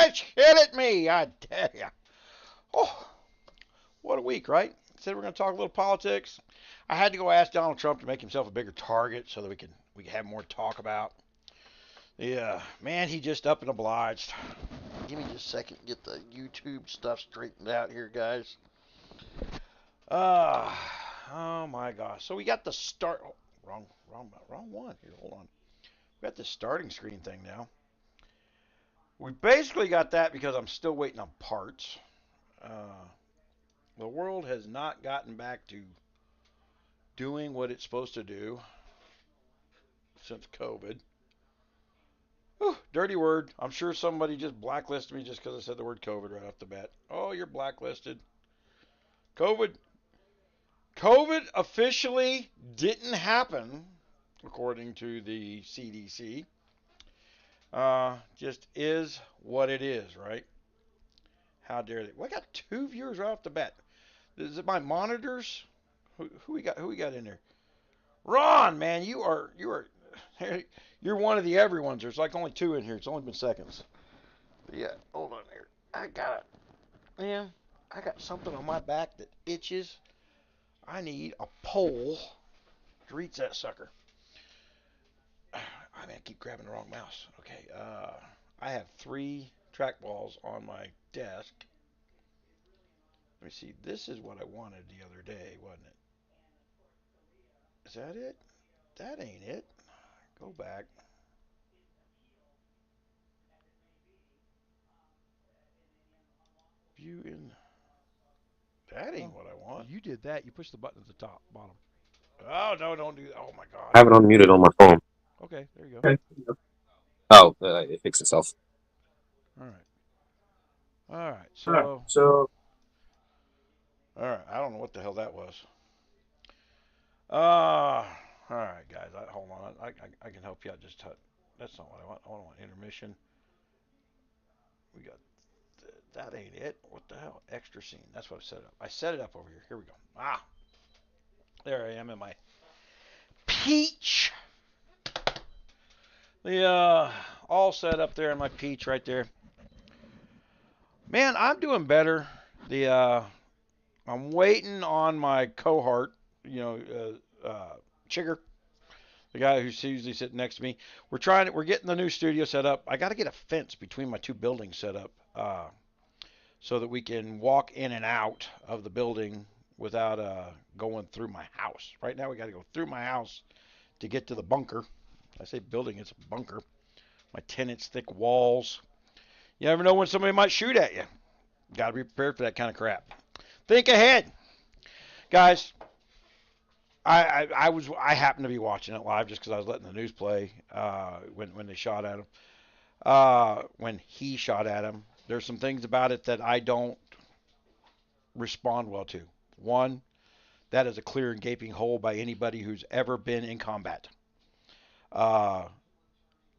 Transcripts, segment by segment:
It's killing me, I tell ya. Oh, what a week, right? Said we're going to talk a little politics. I had to go ask Donald Trump to make himself a bigger target so that we can have more to talk about. Yeah, man, he just up and obliged. Give me just a second to get the YouTube stuff straightened out here, guys. Uh, oh my gosh. So we got the start. Oh, wrong one here. Hold on. We got the starting screen thing now. We basically got that because I'm still waiting on parts. Uh, the world has not gotten back to doing what it's supposed to do since COVID. Whew, dirty word. I'm sure somebody just blacklisted me just because I said the word COVID right off the bat. Oh, you're blacklisted. COVID. COVID officially didn't happen, according to the CDC. Just is what it is, right? How dare they? Well, I got two viewers right off the bat. Is it my monitors? Who we got? Who we got in there? Ron, man, you are you're one of the everyones. There's like only two in here. It's only been seconds. But yeah, hold on here. I got it. Man, I got something on my back that itches. I need a pole to reach that sucker. I mean, I keep grabbing the wrong mouse. Okay, I have three trackballs on my desk. Let me see. This is what I wanted the other day, wasn't it? Is that it? That ain't it. Go back. View in. That ain't what I want. You did that. You pushed the button at the top, bottom. Oh no, don't do that. Oh my I gosh. have it unmuted on my phone. Okay, there you go. Okay. Oh, it fixed itself. All right. All right. All right. So, So, All right. I don't know what the hell that was. All right, guys. Hold on. I can help you out. Just touch. That's not what I want. I want intermission. We got that ain't it. What the hell? Extra scene. That's what I set it up. I set it up over here. Here we go. Ah, there I am in my peach. The all set up there in my peach right there. Man, I'm doing better. The I'm waiting on my cohort. You know, Chigger, the guy who's usually sitting next to me. We're getting the new studio set up. I got to get a fence between my two buildings set up, so that we can walk in and out of the building without going through my house. Right now, we got to go through my house to get to the bunker. I say building, it's a bunker. My 10-inch thick walls. You never know when somebody might shoot at you. Got to be prepared for that kind of crap. Think ahead, guys. I happened to be watching it live just because I was letting the news play when they shot at him. When he shot at him, there's some things about it that I don't respond well to. One, that is a clear and gaping hole by anybody who's ever been in combat. Uh,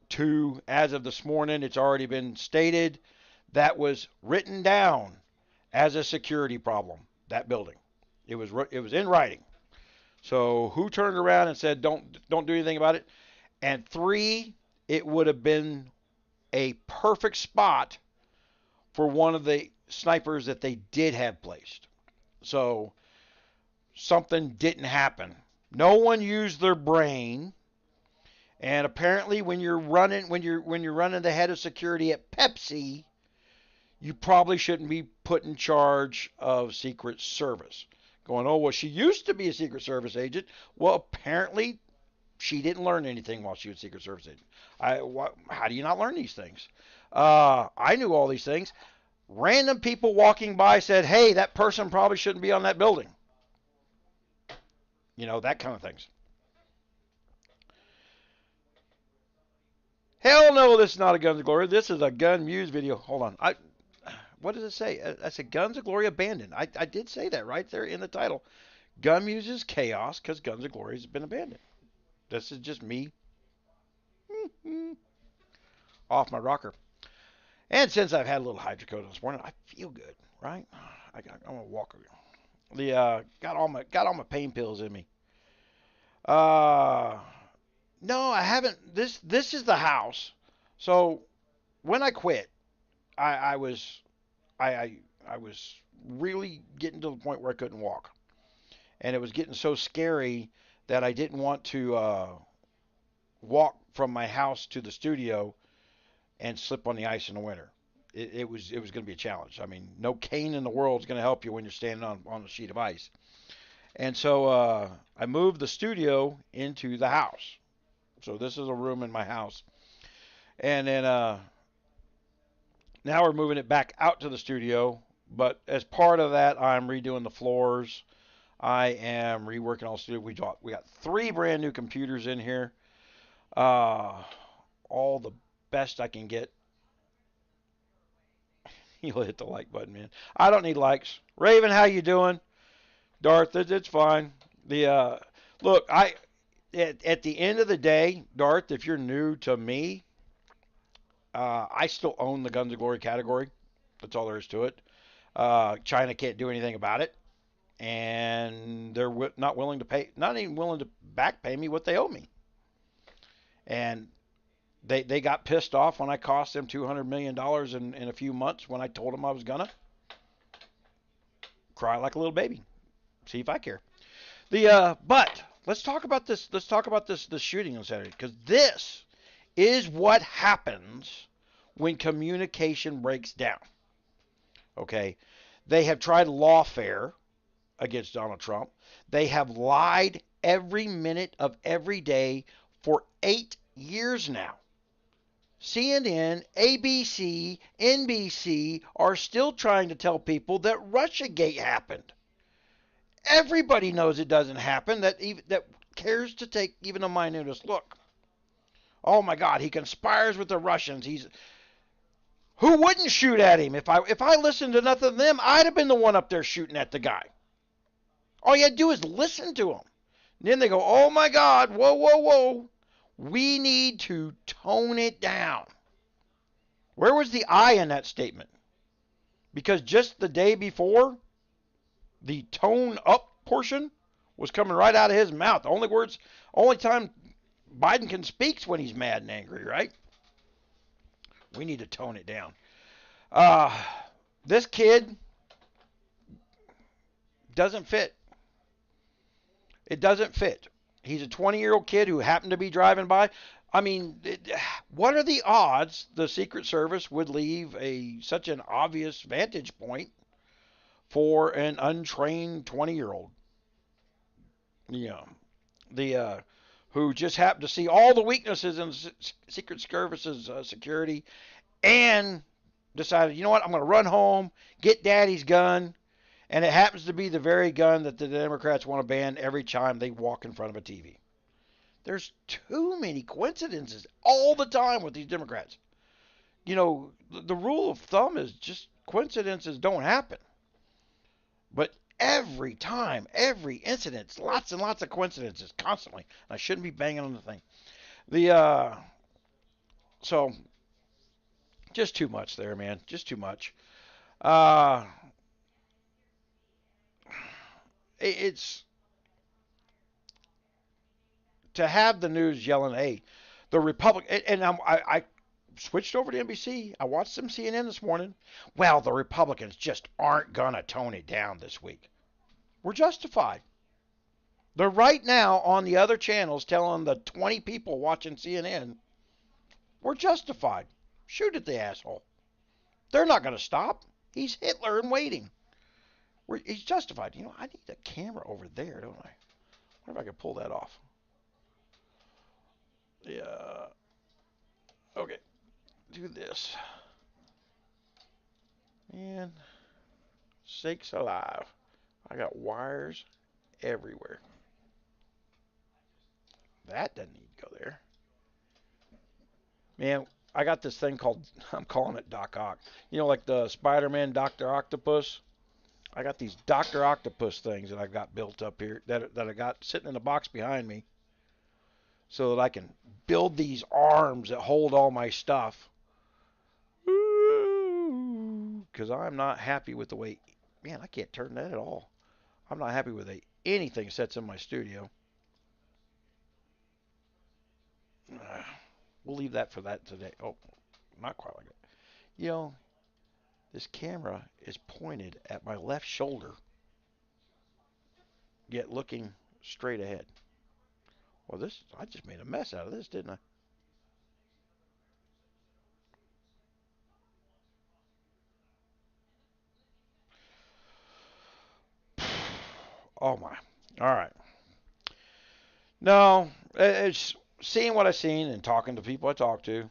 Two, as of this morning, it's already been stated that was written down as a security problem. That building, it was in writing. So who turned around and said don't do anything about it? And three, it would have been a perfect spot for one of the snipers that they did have placed. So something didn't happen. No one used their brain. And apparently, when you're running the head of security at Pepsi, you probably shouldn't be put in charge of Secret Service. Going, oh well, she used to be a Secret Service agent. Well, apparently, she didn't learn anything while she was Secret Service agent. How do you not learn these things? I knew all these things. Random people walking by said, "Hey, that person probably shouldn't be on that building." You know, that kind of things. Hell no, this is not a Guns of Glory. This is a GunMuse video. Hold on. What does it say? I said Guns of Glory abandoned. I did say that right there in the title. GunMuse is chaos because Guns of Glory has been abandoned. This is just me off my rocker. And since I've had a little hydrocodone this morning, I feel good, right? I'm gonna walk. The got all my pain pills in me. Uh, no, I haven't. This is the house. So when I quit, I was I was really getting to the point where I couldn't walk, and it was getting so scary that I didn't want to walk from my house to the studio and slip on the ice in the winter. It was going to be a challenge. I mean, no cane in the world is going to help you when you're standing on a sheet of ice. And so I moved the studio into the house. So this is a room in my house. And then now we're moving it back out to the studio. But as part of that, I'm redoing the floors. I am reworking all the studio. We got 3 brand new computers in here. Uh, all the best I can get. You'll hit the like button, man. I don't need likes. Raven, how you doing? Darth, it's fine. The look, at the end of the day, Darth, if you're new to me, I still own the Guns of Glory category. That's all there is to it. China can't do anything about it, and they're not willing to pay, not even willing to back pay me what they owe me. And they got pissed off when I cost them $200 million in a few months when I told them I was gonna cry like a little baby. See if I care. But let's talk about this. Let's talk about this shooting on Saturday, because this is what happens when communication breaks down. Okay, they have tried lawfare against Donald Trump. They have lied every minute of every day for 8 years now. CNN, ABC, NBC are still trying to tell people that Russiagate happened. Everybody knows it doesn't happen. That cares to take even the minutest look. Oh my God, he conspires with the Russians. Who wouldn't shoot at him? If I listened to nothing of them, I'd have been the one up there shooting at the guy. All you had to do is listen to him. And then they go, oh my God, whoa, whoa, whoa. We need to tone it down. Where was the I in that statement? Because just the day before, the tone up portion was coming right out of his mouth. The only time Biden can speak is when he's mad and angry, right? We need to tone it down. Uh, this kid doesn't fit. It doesn't fit. He's a 20-year-old kid who happened to be driving by. I mean, what are the odds the Secret Service would leave such an obvious vantage point for an untrained 20-year-old? Yeah, who just happened to see all the weaknesses in the Secret Service's security and decided, you know what, I'm going to run home, get daddy's gun, and it happens to be the very gun that the Democrats want to ban every time they walk in front of a TV. There's too many coincidences all the time with these Democrats. You know, the rule of thumb is just coincidences don't happen. But every time, every incident, lots and lots of coincidences constantly. I shouldn't be banging on the thing. So just too much there, man. Just too much. Uh, it's to have the news yelling, "Hey, the Republic," and I switched over to NBC. I watched some CNN this morning. Well, the Republicans just aren't gonna tone it down this week. We're justified. They're right now on the other channels telling the 20 people watching CNN, we're justified. Shoot at the asshole. They're not going to stop. He's Hitler in waiting. He's justified. You know, I need a camera over there, don't I? I wonder if I can pull that off. Yeah. Okay. Do this. Man, sakes alive. I got wires everywhere. That doesn't need to go there. Man, I got this thing called, I'm calling it Doc Ock. You know, like the Spider-Man Dr. Octopus? I got these Dr. Octopus things that I've got built up here that I got sitting in a box behind me so that I can build these arms that hold all my stuff. Because I'm not happy with the way, man, I can't turn that at all. I'm not happy with anything sets in my studio. We'll leave that for that today. Oh, not quite like that. You know, This camera is pointed at my left shoulder, yet looking straight ahead. Well, I just made a mess out of this, didn't I? Oh my. All right. No, it's seeing what I've seen and talking to people I talk to.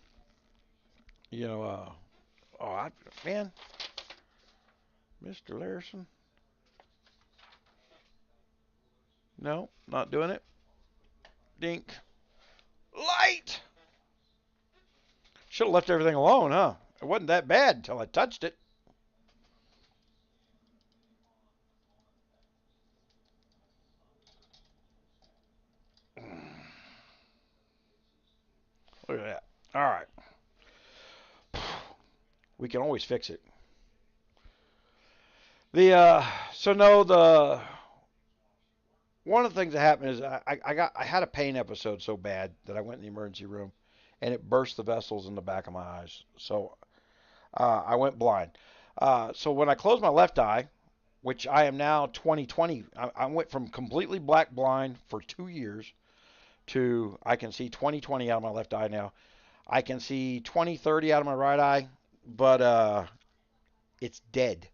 You know, man, Mr. Larson. No, not doing it. Dink. Light. Should have left everything alone, huh? It wasn't that bad until I touched it. Look at that. All right. We can always fix it. The so no the one of the things that happened is I had a pain episode so bad that I went in the emergency room and it burst the vessels in the back of my eyes. So I went blind. So when I closed my left eye, which I am now 20/20, I went from completely black blind for 2 years to I can see 20/20 out of my left eye now. I can see 20/30 out of my right eye, but it's dead.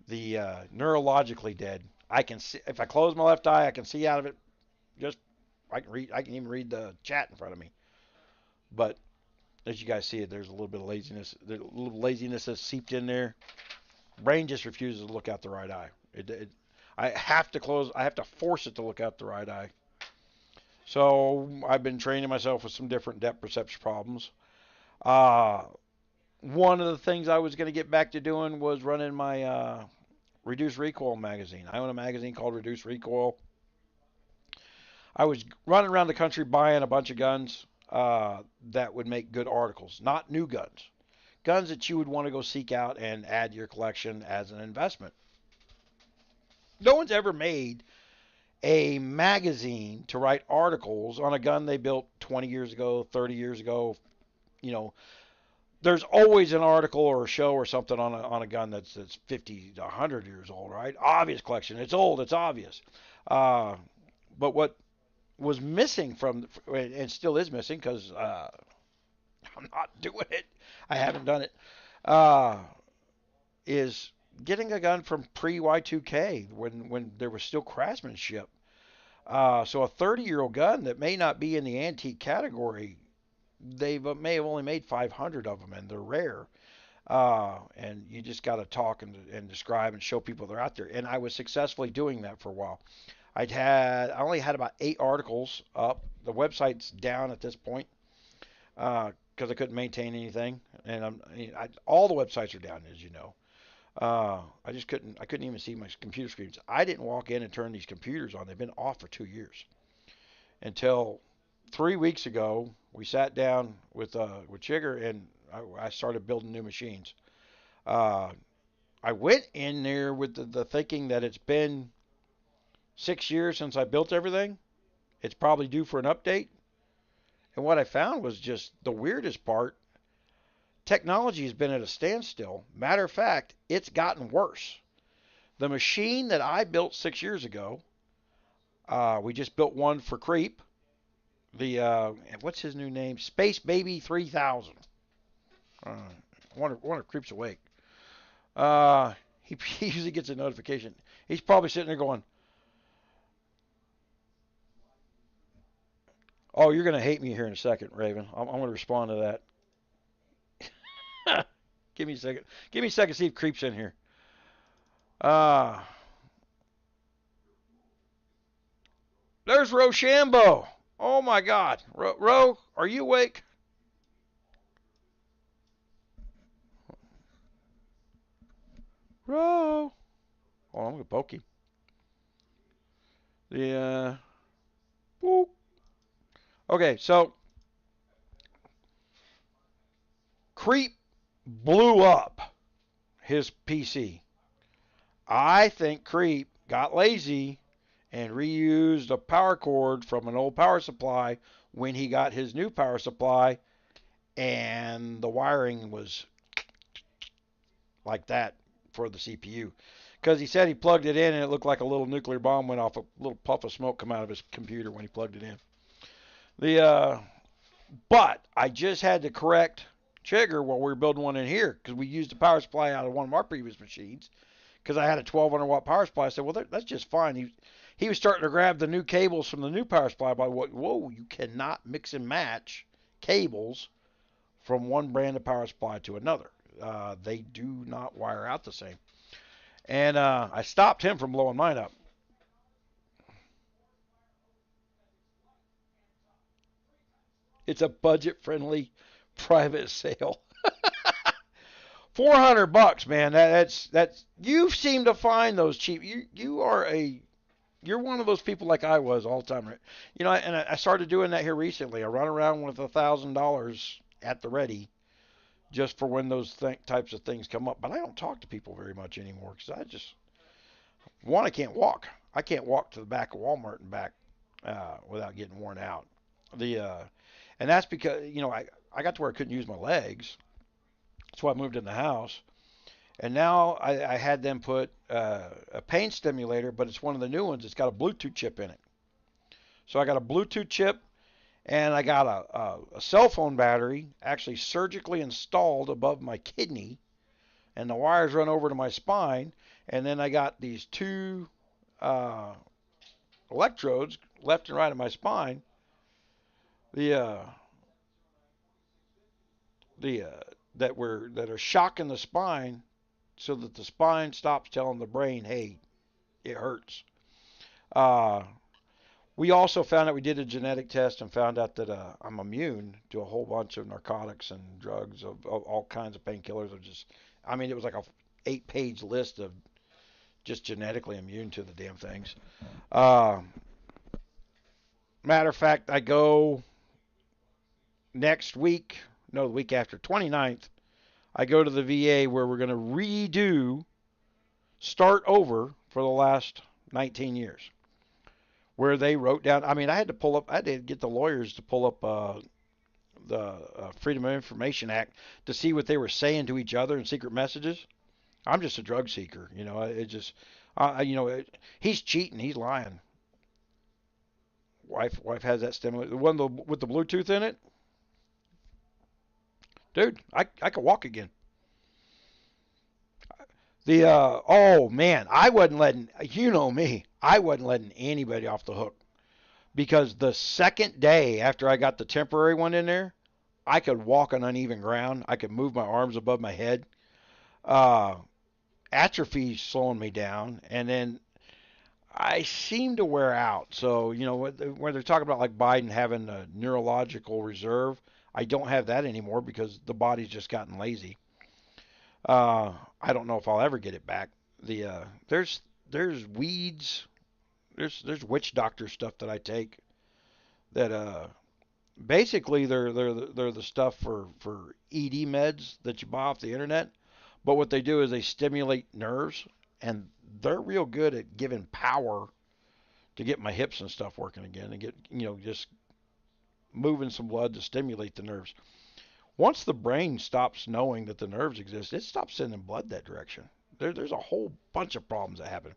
The neurologically dead. I can see if I close my left eye, I can see out of it. Just I can read. I can even read the chat in front of me. But as you guys see it, there's a little bit of laziness. There's a little laziness that's seeped in there. Brain just refuses to look out the right eye. I have to close. I have to force it to look out the right eye. So I've been training myself with some different depth perception problems. Uh, One of the things I was going to get back to doing was running my Reduce Recoil magazine. I own a magazine called Reduce Recoil. I was running around the country buying a bunch of guns that would make good articles, not new guns. Guns that you would want to go seek out and add to your collection as an investment. No one's ever made a magazine to write articles on a gun they built 20 years ago, 30 years ago. You know, there's always an article or a show or something on a gun that's 50 to 100 years old, right? Obvious collection. It's old. It's obvious. Uh, but what was missing from and still is missing because I'm not doing it. I haven't done it. Uh, is getting a gun from pre Y2K when there was still craftsmanship. So a 30-year-old gun that may not be in the antique category, they may have only made 500 of them, and they're rare. And you just got to talk and describe and show people they're out there. And I was successfully doing that for a while. I only had about 8 articles up. The website's down at this point because I couldn't maintain anything, and all the websites are down, as you know. I couldn't even see my computer screens. I didn't walk in and turn these computers on. They've been off for 2 years until 3 weeks ago. We sat down with Chigger and I started building new machines. Uh, I went in there with the thinking that it's been 6 years since I built everything. It's probably due for an update. And what I found was just the weirdest part. Technology has been at a standstill. Matter of fact, it's gotten worse. The machine that I built 6 years ago, we just built one for Creep. The what's his new name? Space Baby 3000. I wonder if Creep's awake. He usually gets a notification. He's probably sitting there going, "Oh, you're gonna hate me here in a second, Raven. I'm gonna respond to that. Give me a second. Give me a second. To see if Creep's in here. Uh, there's Rochambeau. Oh my God, Ro, are you awake? Ro. Oh, I'm gonna poke him. The boop. Okay, so Creep blew up his PC. I think Creep got lazy and reused a power cord from an old power supply when he got his new power supply, and the wiring was like that for the CPU. Because he said he plugged it in and it looked like a little nuclear bomb went off, a little puff of smoke come out of his computer when he plugged it in. The But I just had to correct Chigger while we were building one in here because we used the power supply out of one of our previous machines because I had a 1200 watt power supply. I said, well, that's just fine. He was starting to grab the new cables from the new power supply. By whoa, you cannot mix and match cables from one brand of power supply to another. They do not wire out the same. And I stopped him from blowing mine up. It's a budget-friendly private sale. $400, man. That's you seem to find those cheap. You're one of those people like I was all the time. Right? And I started doing that here recently. I run around with $1,000 at the ready just for when those types of things come up. But I don't talk to people very much anymore because I can't walk. I can't walk to the back of Walmart and back without getting worn out. And that's because I got to where I couldn't use my legs. That's why I moved in the house. And now I had them put a pain stimulator, but it's one of the new ones. It's got a Bluetooth chip in it. So I got a Bluetooth chip, and I got a cell phone battery actually surgically installed above my kidney, and the wires run over to my spine. And then I got these two electrodes left and right of my spine. The that are shocking the spine so that the spine stops telling the brain, hey, it hurts. Uh, we also found out we did a genetic test and found out that I'm immune to a whole bunch of narcotics and drugs of all kinds of painkillers. It was like a 8-page list of just genetically immune to the damn things. Uh, Matter of fact, I go next week, no, the week after, 29th, I go to the VA where we're going to start over for the last 19 years. Where they wrote down, I had to get the lawyers to pull up the Freedom of Information Act to see what they were saying to each other in secret messages. I'm just a drug seeker, he's cheating, he's lying. Wife has that stimulator, the one with the Bluetooth in it. Dude, I could walk again. Oh man, I wasn't letting me. I wasn't letting anybody off the hook because the second day after I got the temporary one in there, I could walk on uneven ground. I could move my arms above my head. Atrophy slowing me down, and then I seem to wear out. So where they're talking about like Biden having a neurological reserve, I don't have that anymore because the body's just gotten lazy. I don't know if I'll ever get it back. There's weeds, there's witch doctor stuff that I take that basically they're the stuff for ED meds that you buy off the internet. But what they do is they stimulate nerves, and they're real good at giving power to get my hips and stuff working again and get just moving some blood to stimulate the nerves. Once the brain stops knowing that the nerves exist, it stops sending blood that direction. There's a whole bunch of problems that happen.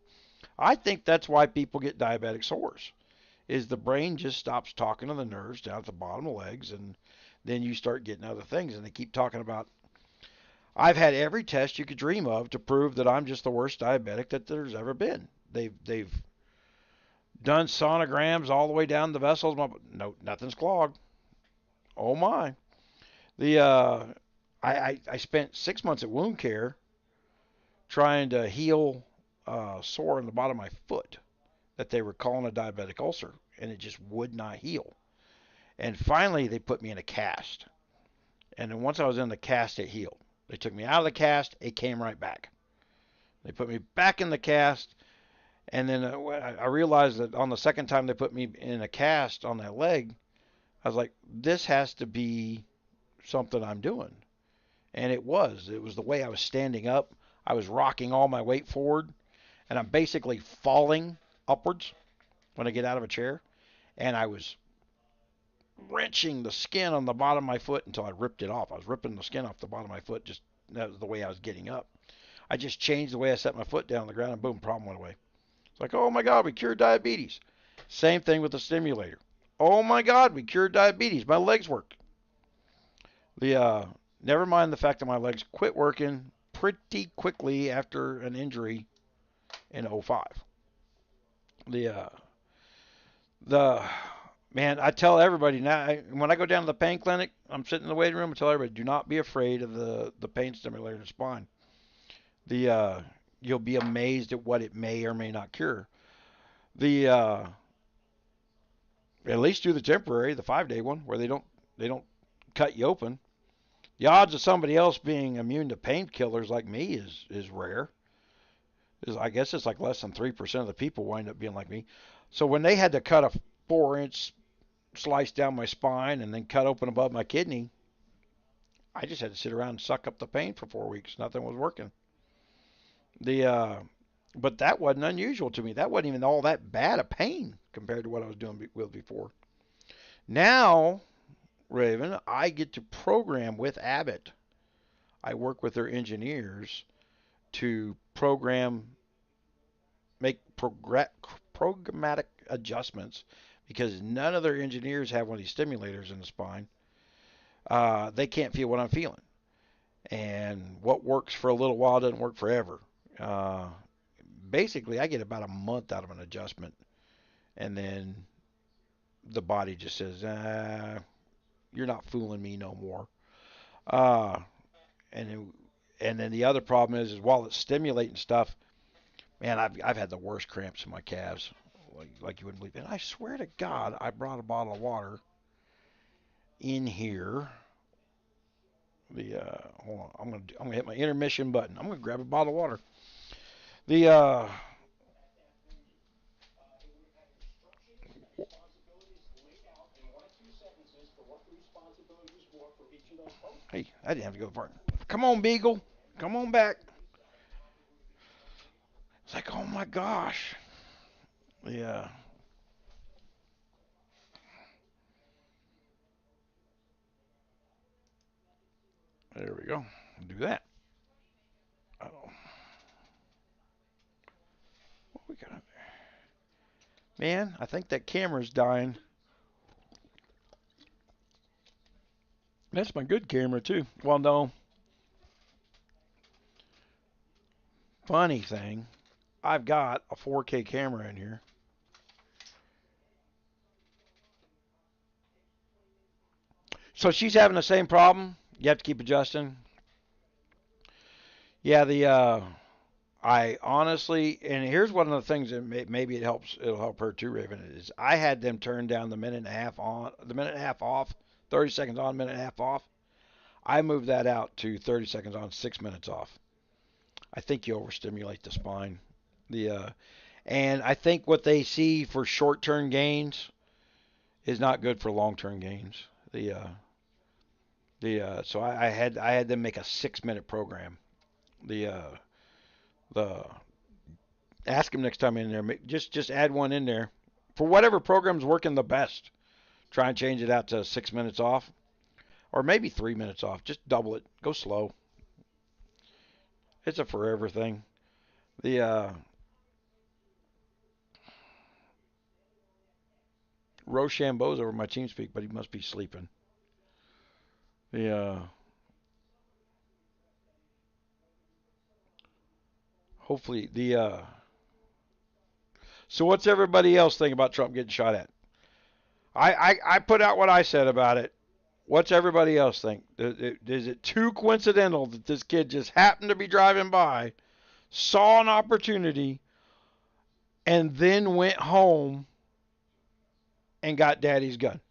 I think that's why people get diabetic sores, is the brain just stops talking to the nerves down at the bottom of the legs, and then you start getting other things. And they keep talking about, I've had every test you could dream of to prove that I'm just the worst diabetic that there's ever been. They've done sonograms all the way down the vessels. No, nothing's clogged. Oh my. The I spent 6 months at wound care trying to heal a sore in the bottom of my foot that they were calling a diabetic ulcer, and it just would not heal. And finally, they put me in a cast. And then once I was in the cast, it healed. They took me out of the cast, it came right back. They put me back in the cast, and then I realized that on the second time they put me in a cast on that leg, I was like, this has to be something I'm doing. And it was. It was the way I was standing up. I was rocking all my weight forward, and I'm basically falling upwards when I get out of a chair. And I was wrenching the skin on the bottom of my foot until I ripped it off. I was ripping the skin off the bottom of my foot. Just that was the way I was getting up. I just changed the way I set my foot down on the ground, and boom, problem went away. It's like, oh my God, we cured diabetes. Same thing with the stimulator. Oh my God, we cured diabetes. My legs work. The Never mind the fact that my legs quit working pretty quickly after an injury in '05. The the Man, I tell everybody now when I go down to the pain clinic, I'm sitting in the waiting room. I tell everybody, do not be afraid of the pain stimulator in the spine. The You'll be amazed at what it may or may not cure. The At least do the temporary, the 5-day one, where they don't cut you open. The odds of somebody else being immune to painkillers like me is rare. I guess it's like less than 3% of the people wind up being like me. So when they had to cut a 4-inch slice down my spine and then cut open above my kidney, I just had to sit around and suck up the pain for 4 weeks. Nothing was working. But that wasn't unusual to me. That wasn't even all that bad a pain compared to what I was doing with before. Now, Raven, I get to program with Abbott. I work with their engineers to make programmatic adjustments because none of their engineers have one of these stimulators in the spine. They can't feel what I'm feeling. And what works for a little while doesn't work forever. Basically, I get about a month out of an adjustment, and then the body just says, "You're not fooling me no more." Uh, and then the other problem is while it's stimulating stuff, man, I've had the worst cramps in my calves, like you wouldn't believe. And I swear to God, I brought a bottle of water in here. Hold on, I'm gonna hit my intermission button. I'm gonna grab a bottle of water. The Hey, I didn't have to go far. Come on, Beagle. Come on back. It's like, oh my gosh. Yeah. There we go. Do that. Oh, what we got? Man, I think that camera's dying. That's my good camera too. Well, no. Funny thing, I've got a 4K camera in here. So she's having the same problem. You have to keep adjusting. Yeah, I honestly, and here's one of the things that maybe it'll help her too, Raven, is I had them turn down the minute and a half on, the minute and a half off, 30 seconds on, minute and a half off. I moved that out to 30 seconds on, 6 minutes off. I think you overstimulate the spine. And I think what they see for short-term gains is not good for long-term gains. So I had them make a 6-minute program. The the Ask them next time in there. Just add one in there for whatever program's working the best. Try and change it out to 6 minutes off, or maybe 3 minutes off. Just double it. Go slow. It's a forever thing. The Rochambeau's over my TeamSpeak, but he must be sleeping. The Hopefully the So what's everybody else think about Trump getting shot at? I put out what I said about it. What's everybody else think? Is it too coincidental that this kid just happened to be driving by, saw an opportunity, and then went home and got daddy's gun?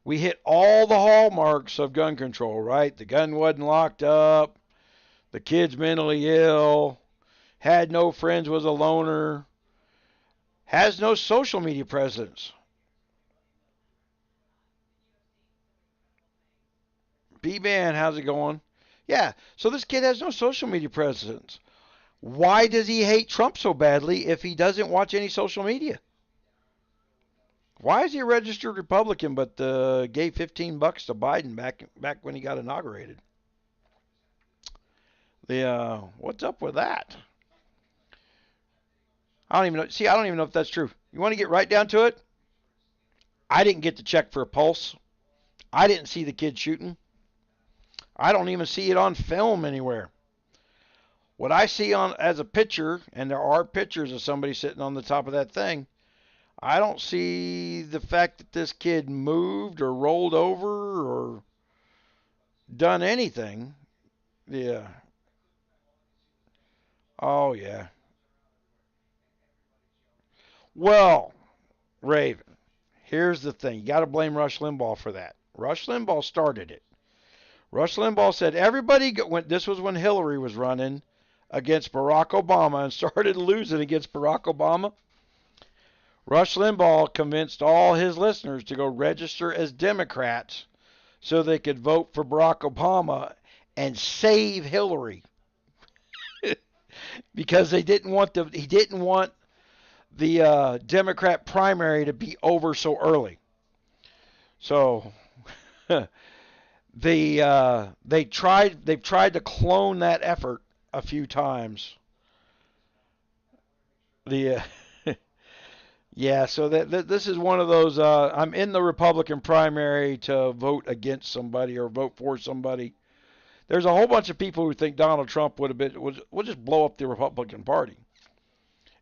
We hit all the hallmarks of gun control, right? The gun wasn't locked up. The kid's mentally ill. Had no friends, was a loner. Has no social media presence. B-Man, how's it going? Yeah, so this kid has no social media presence. Why does he hate Trump so badly if he doesn't watch any social media? Why is he a registered Republican but gave $15 to Biden back when he got inaugurated? What's up with that? I don't even know. See, I don't even know if that's true. You want to get right down to it? I didn't get to check for a pulse. I didn't see the kid shooting. I don't even see it on film anywhere. What I see on as a picture, and there are pictures of somebody sitting on the top of that thing, I don't see the fact that this kid moved or rolled over or done anything. Yeah. Oh, yeah. Well, Raven, here's the thing. You got to blame Rush Limbaugh for that. Rush Limbaugh started it. Rush Limbaugh said everybody this was when Hillary was running against Barack Obama and started losing against Barack Obama. Rush Limbaugh convinced all his listeners to go register as Democrats so they could vote for Barack Obama and save Hillary because he didn't want the Democrat primary to be over so early. So they've tried to clone that effort a few times. The Yeah, so this is one of those. I'm in the Republican primary to vote against somebody or vote for somebody. There's a whole bunch of people who think Donald Trump would just blow up the Republican Party,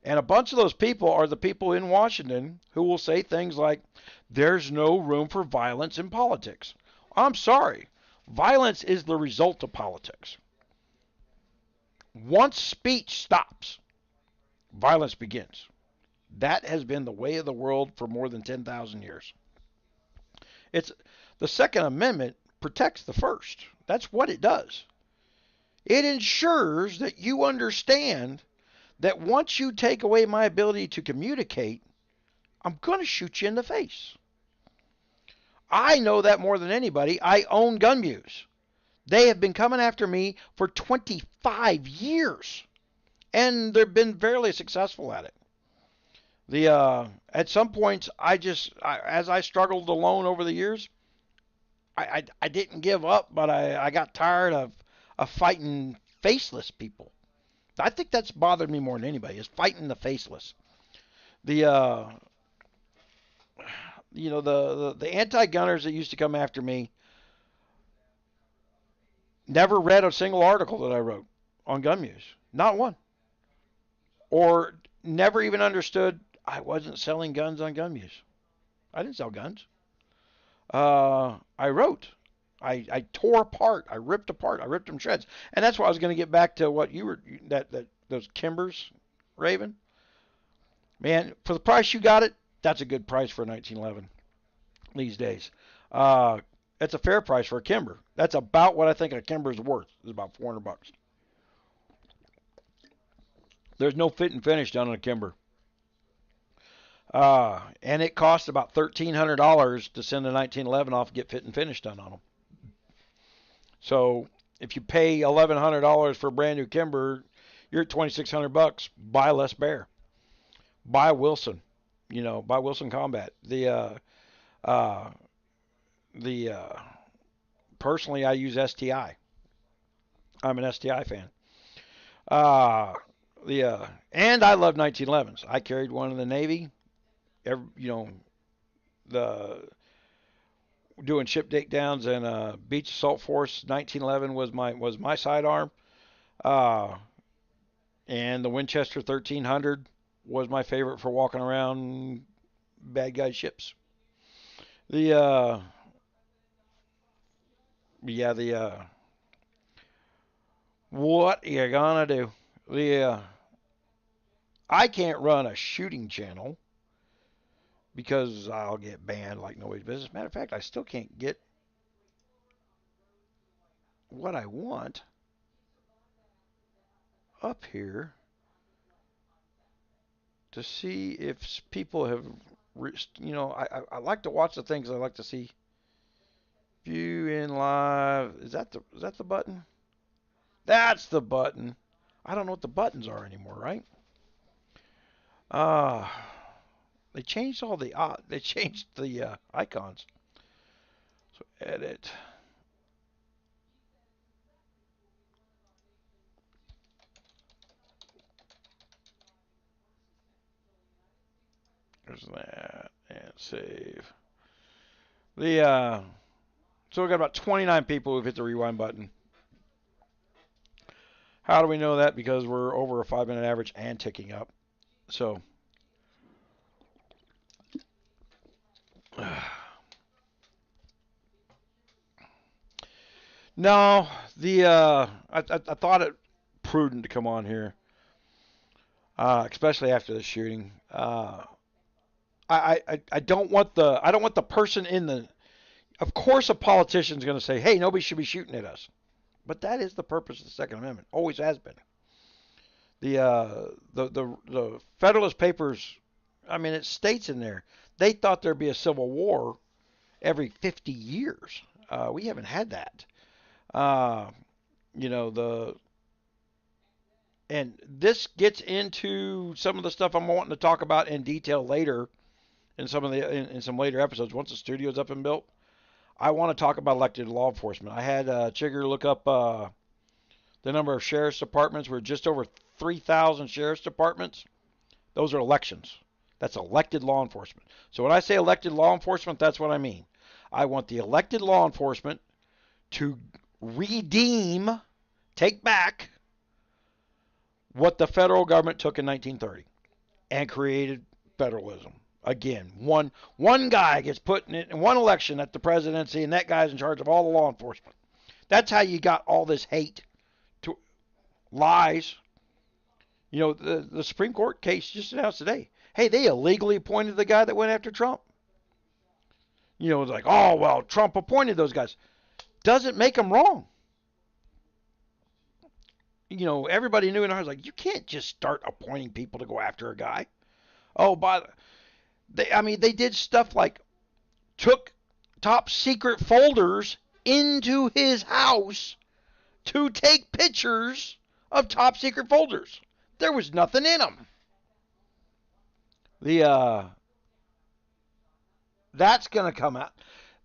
and a bunch of those people are the people in Washington who will say things like, "There's no room for violence in politics." I'm sorry, violence is the result of politics. Once speech stops, violence begins. That has been the way of the world for more than 10,000 years. It's the Second Amendment protects the First. That's what it does. It ensures that you understand that once you take away my ability to communicate, I'm going to shoot you in the face. I know that more than anybody. I own GunMuse. They have been coming after me for 25 years, and they've been fairly successful at it. At some points, as I struggled alone over the years, I didn't give up, but I got tired of fighting faceless people. I think that's bothered me more than anybody is fighting the faceless. The the anti-gunners that used to come after me never read a single article that I wrote on GunMuse, not one, or never even understood I wasn't selling guns on GunMuse. I didn't sell guns. I wrote. I tore apart. I ripped apart. I ripped them to shreds. And that's why I was going to get back to what you were that those Kimbers, Raven. Man, for the price you got it, that's a good price for a 1911 these days. That's a fair price for a Kimber. That's about what I think a Kimber is worth. It's about $400. There's no fit and finish done on a Kimber. And it costs about $1,300 to send a 1911 off and get fit and finish done on them. So if you pay $1,100 for a brand new Kimber, you're at $2,600. Buy less bear. Buy Wilson. Buy Wilson Combat. Personally, I use STI. I'm an STI fan. And I love 1911s. I carried one in the Navy. The doing ship takedowns and Beach Assault Force 1911 was my sidearm. And the Winchester 1300 was my favorite for walking around bad guy ships. What you gonna do? I can't run a shooting channel because I'll get banned like nobody's business. Matter of fact, I still can't get what I want up here to see if people have, I like to watch the things I like to see. View in live. Is that the button? That's the button. I don't know what the buttons are anymore, right? They changed the icons. So edit. There's that. And save. So we got about 29 people who've hit the rewind button. How do we know that? Because we're over a 5-minute average and ticking up. So no, I thought it prudent to come on here, especially after the shooting. I don't want the person in the. Of course, a politician's going to say, "Hey, nobody should be shooting at us," but that is the purpose of the Second Amendment. Always has been. The Federalist Papers. I mean, it states in there they thought there'd be a civil war every 50 years. We haven't had that. You know, and this gets into some of the stuff I'm wanting to talk about in detail later in some later episodes once the studio's up and built. I want to talk about elected law enforcement. I had Chigger look up the number of sheriff's departments. We're just over 3,000 sheriff's departments. Those are elections. That's elected law enforcement. So when I say elected law enforcement, that's what I mean. I want the elected law enforcement to redeem, take back what the federal government took in 1930 and created federalism. Again, one guy gets put in one election at the presidency, and that guy's in charge of all the law enforcement. That's how you got all this hate, to lies. You know, the Supreme Court case just announced today. Hey, they illegally appointed the guy that went after Trump. You know, it's like, oh, well, Trump appointed those guys. Doesn't make them wrong. You know, everybody knew, and I was like, you can't just start appointing people to go after a guy. Oh, they did stuff like took top secret folders into his house to take pictures of top secret folders. There was nothing in them. That's going to come out.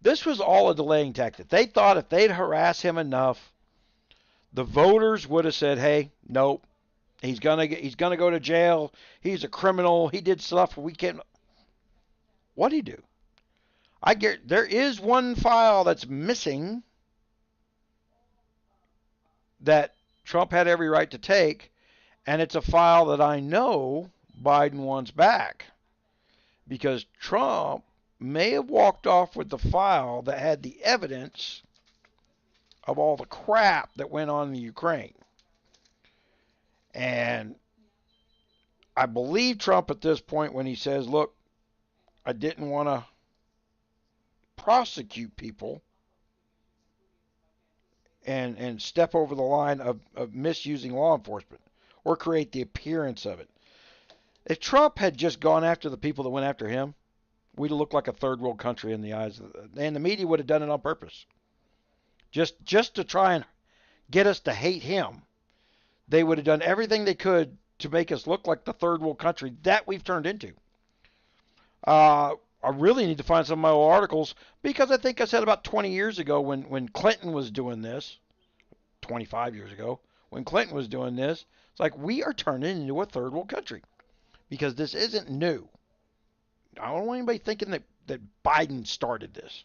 This was all a delaying tactic. They thought if they'd harass him enough, the voters would have said, "Hey, nope, he's gonna go to jail. He's a criminal. He did stuff we can't." What'd he do? There is one file that's missing that Trump had every right to take, and it's a file that I know Biden wants back because Trump may have walked off with the file that had the evidence of all the crap that went on in Ukraine. And I believe Trump at this point when he says, look, I didn't want to prosecute people and step over the line of misusing law enforcement or create the appearance of it. If Trump had just gone after the people that went after him, we'd have looked like a third world country in the eyes of and the media would have done it on purpose. Just to try and get us to hate him. They would have done everything they could to make us look like the third world country that we've turned into. I really need to find some of my old articles because I think I said about 20 years ago when Clinton was doing this, 25 years ago, when Clinton was doing this, it's like we are turning into a third world country because this isn't new. I don't want anybody thinking that Biden started this,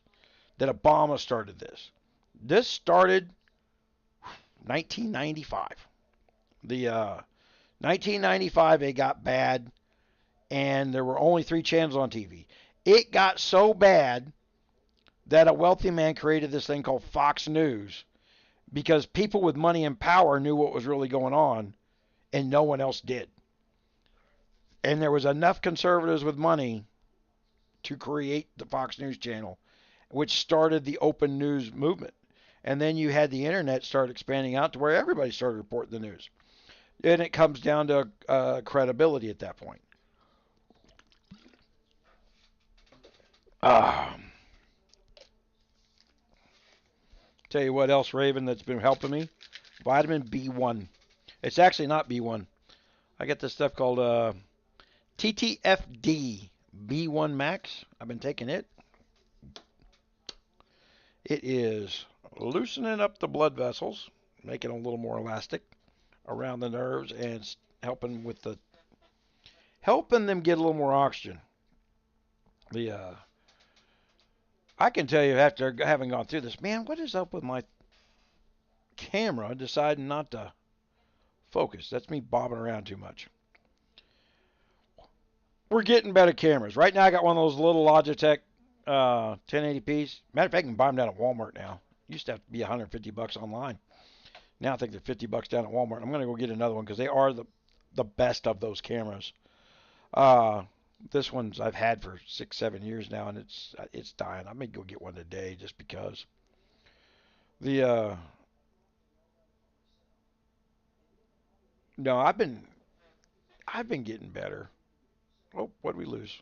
that Obama started this. This started 1995. The 1995, it got bad, and there were only 3 channels on TV. It got so bad that a wealthy man created this thing called Fox News because people with money and power knew what was really going on, and no one else did. And there was enough conservatives with money to create the Fox News channel, which started the open news movement. And then you had the internet start expanding out to where everybody started reporting the news. And it comes down to credibility at that point. Tell you what else, Raven, that's been helping me. Vitamin B1. It's actually not B1. I get this stuff called TTFD B1 Max. I've been taking it. It is loosening up the blood vessels, making them a little more elastic around the nerves, and helping them get a little more oxygen. The I can tell you after having gone through this, man, what is up with my camera deciding not to focus? That's me bobbing around too much. We're getting better cameras. Right now, I got one of those little Logitech 1080p's. Matter of fact, you can buy them down at Walmart now. Used to have to be $150 online. Now I think they're $50 down at Walmart. I'm gonna go get another one because they are the best of those cameras. Uh, this one's I've had for 6, 7 years now, and it's dying. I may go get one today just because. The no, I've been getting better. Oh, what'd we lose?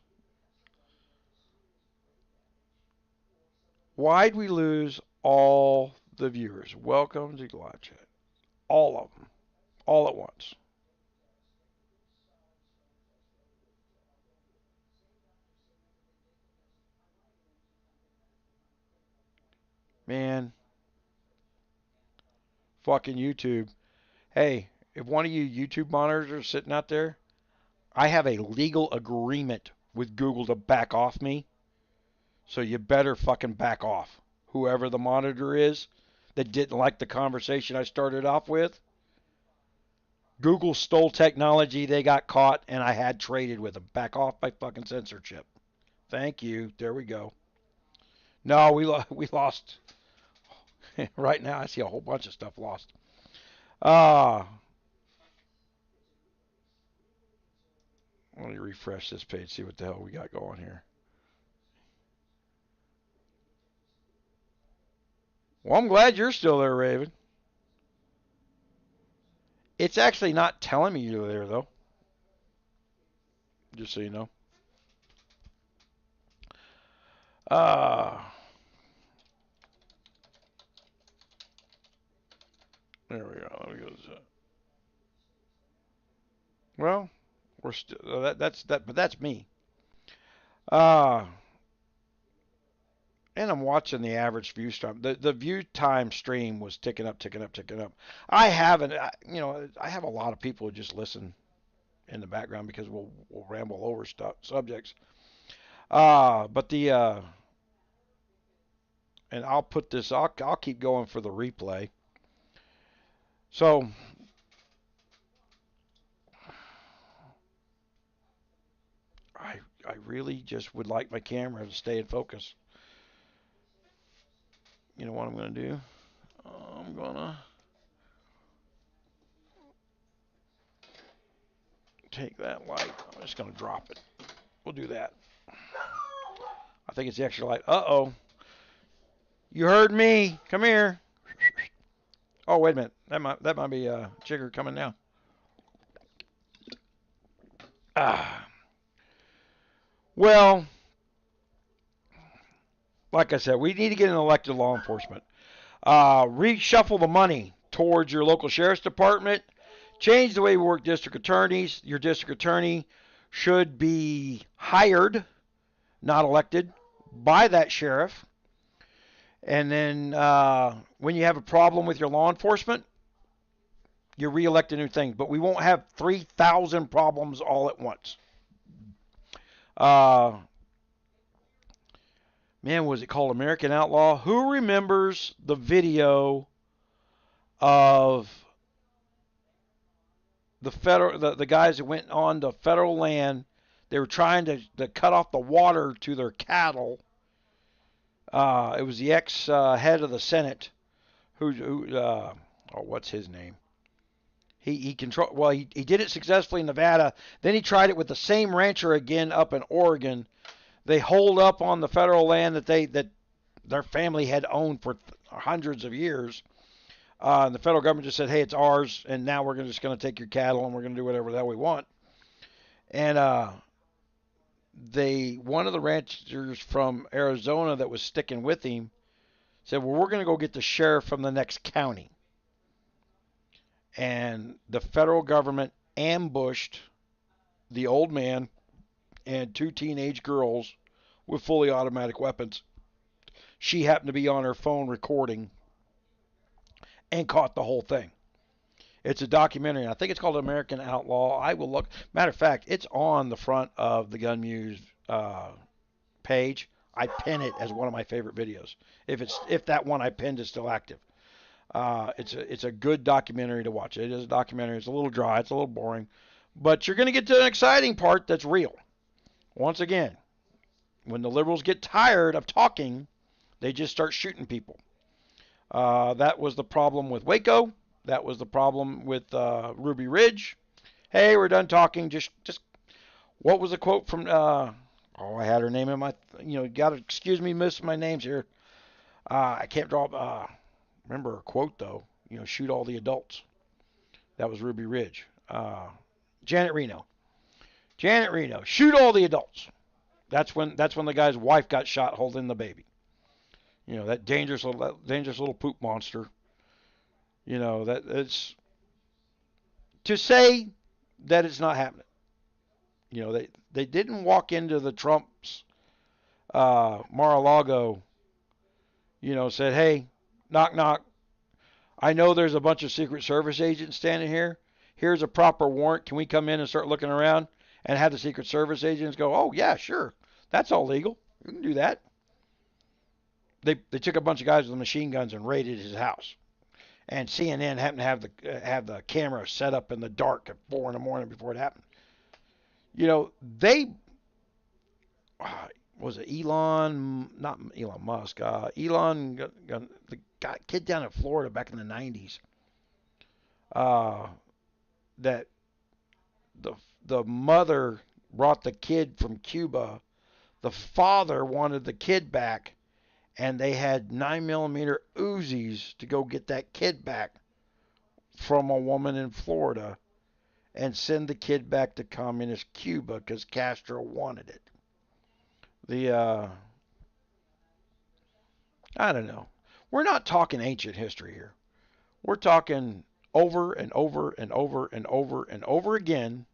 Why'd we lose all the viewers? Welcome to live chat. All of them, all at once. Man, fucking YouTube. Hey, if one of you YouTube monitors are sitting out there, I have a legal agreement with Google to back off me. So you better fucking back off. Whoever the monitor is that didn't like the conversation I started off with, Google stole technology, they got caught, and I had traded with them. Back off my fucking censorship. Thank you. There we go. No, we lost. Right now, I see a whole bunch of stuff lost. Uh, Let me refresh this page, see what the hell we got going here. Well, I'm glad you're still there, Raven. It's actually not telling me you're there, though. Just so you know. Uh, there we go. Let me go to that. Well, we're still but that's me. Uh, and I'm watching the average view stream. The view time stream was ticking up, ticking up, ticking up. I haven't, I have a lot of people who just listen in the background because we'll ramble over subjects. But and I'll put this. I'll keep going for the replay. So I really just would like my camera to stay in focus. You know what I'm going to do? I'm going to take that light. I'm just going to drop it. We'll do that. I think it's the extra light. Uh-oh. You heard me. Come here. Oh, wait a minute. That might be Jigger coming now. Well, like I said, we need to get an elected law enforcement. Reshuffle the money towards your local sheriff's department. Change the way we work district attorneys. Your district attorney should be hired, not elected, by that sheriff. And then when you have a problem with your law enforcement, you re-elect a new thing. But we won't have 3,000 problems all at once. Man, was it called American Outlaw? Who remembers the video of the guys that went on to federal land? They were trying to cut off the water to their cattle. It was the ex-head of the Senate what's his name? He did it successfully in Nevada. Then he tried it with the same rancher again up in Oregon. They holed up on the federal land that their family had owned for hundreds of years. And the federal government just said, "Hey, it's ours, and now we're just going to take your cattle and we're going to do whatever the hell we want." And one of the ranchers from Arizona that was sticking with him said, "Well, we're going to go get the sheriff from the next county." And the federal government ambushed the old man and two teenage girls with fully automatic weapons. She happened to be on her phone recording and caught the whole thing. It's a documentary. I think it's called American Outlaw. I will look. Matter of fact, it's on the front of the GunMuse page, I pin it as one of my favorite videos. If that one I pinned is still active. It's a good documentary to watch. It is a documentary. It's a little dry. It's a little boring, but you're going to get to an exciting part that's real. Once again, when the liberals get tired of talking, they just start shooting people. That was the problem with Waco. That was the problem with Ruby Ridge. Hey, we're done talking. Just what was the quote from? I had her name in my. Got to excuse me, miss my names here. I can't draw. Remember her quote though. Shoot all the adults. That was Ruby Ridge. Janet Reno. Janet Reno. Shoot all the adults. That's when the guy's wife got shot holding the baby. That dangerous little poop monster. That it's to say that it's not happening. They didn't walk into the Trump's Mar-a-Lago. Said, hey, knock knock. I know there's a bunch of Secret Service agents standing here. Here's a proper warrant. Can we come in and start looking around? And have the Secret Service agents go, oh yeah, sure, that's all legal. You can do that. They took a bunch of guys with machine guns and raided his house. And CNN happened to have the camera set up in the dark at 4 in the morning before it happened. They was it Elon, not Elon Musk, Elon, the kid down in Florida back in the 90s. That the mother brought the kid from Cuba. The father wanted the kid back, and they had 9mm Uzis to go get that kid back from a woman in Florida and send the kid back to communist Cuba because Castro wanted it. I don't know. We're not talking ancient history here. We're talking over and over and over and over and over again.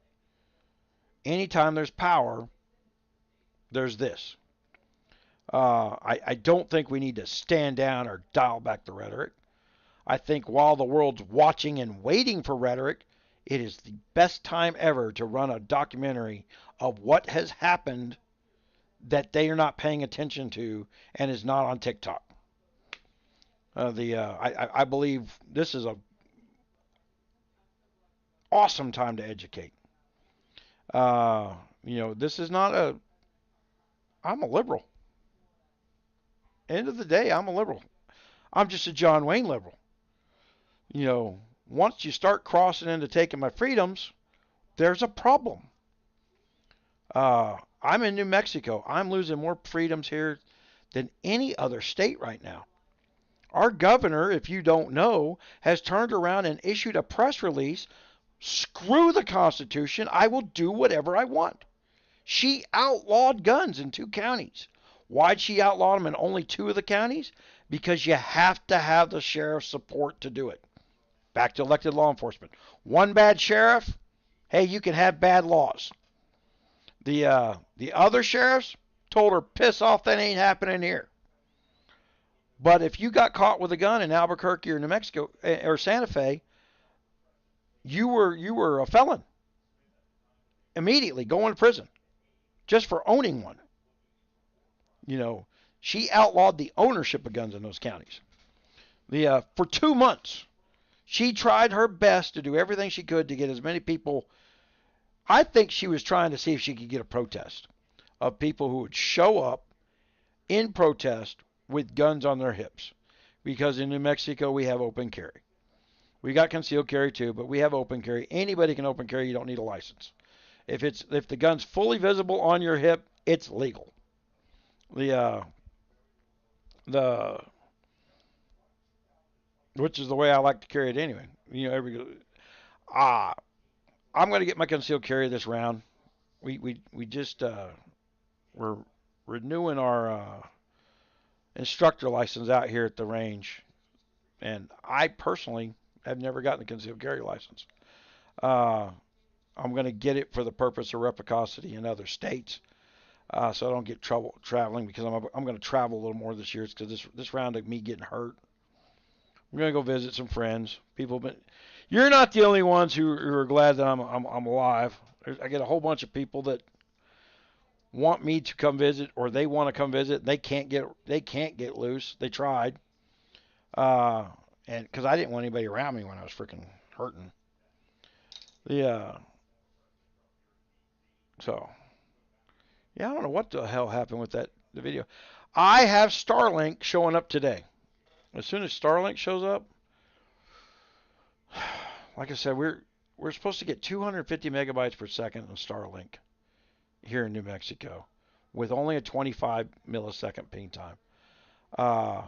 Anytime there's power, there's this. I don't think we need to stand down or dial back the rhetoric. I think while the world's watching and waiting for rhetoric, it is the best time ever to run a documentary of what has happened that they are not paying attention to and is not on TikTok. I believe this is a awesome time to educate. This is not I'm a liberal. End of the day, I'm a liberal. I'm just a John Wayne liberal. Once you start crossing into taking my freedoms, there's a problem. I'm in New Mexico. I'm losing more freedoms here than any other state right now. Our governor, if you don't know, has turned around and issued a press release. Screw the Constitution. I will do whatever I want. She outlawed guns in 2 counties. Why'd she outlaw them in only 2 of the counties? Because you have to have the sheriff's support to do it. Back to elected law enforcement. One bad sheriff, hey, you can have bad laws. The other sheriffs told her, piss off, that ain't happening here. But if you got caught with a gun in Albuquerque or New Mexico or Santa Fe, you were a felon. Immediately going to prison just for owning one. She outlawed the ownership of guns in those counties. For 2 months, she tried her best to do everything she could to get as many people. I think she was trying to see if she could get a protest of people who would show up in protest with guns on their hips. Because in New Mexico, we have open carry. We got concealed carry too, but we have open carry. Anybody can open carry. You don't need a license. If the gun's fully visible on your hip, it's legal. Which is the way I like to carry it anyway. I'm going to get my concealed carry this round. We just we're renewing our instructor license out here at the range, and I personally have never gotten a concealed carry license. I'm going to get it for the purpose of reciprocity in other states, so I don't get trouble traveling, because I'm going to travel a little more this year because this round of me getting hurt. I'm going to go visit some friends. You're not the only ones who are glad that I'm alive. I get a whole bunch of people that want me to come visit, or they want to come visit. They can't get loose. They tried, uh, and because I didn't want anybody around me when I was freaking hurting. Yeah. So yeah, I don't know what the hell happened with the video. I have Starlink showing up today. As soon as Starlink shows up, like I said, we're supposed to get 250 megabytes per second on Starlink here in New Mexico, with only a 25 millisecond ping time. Uh,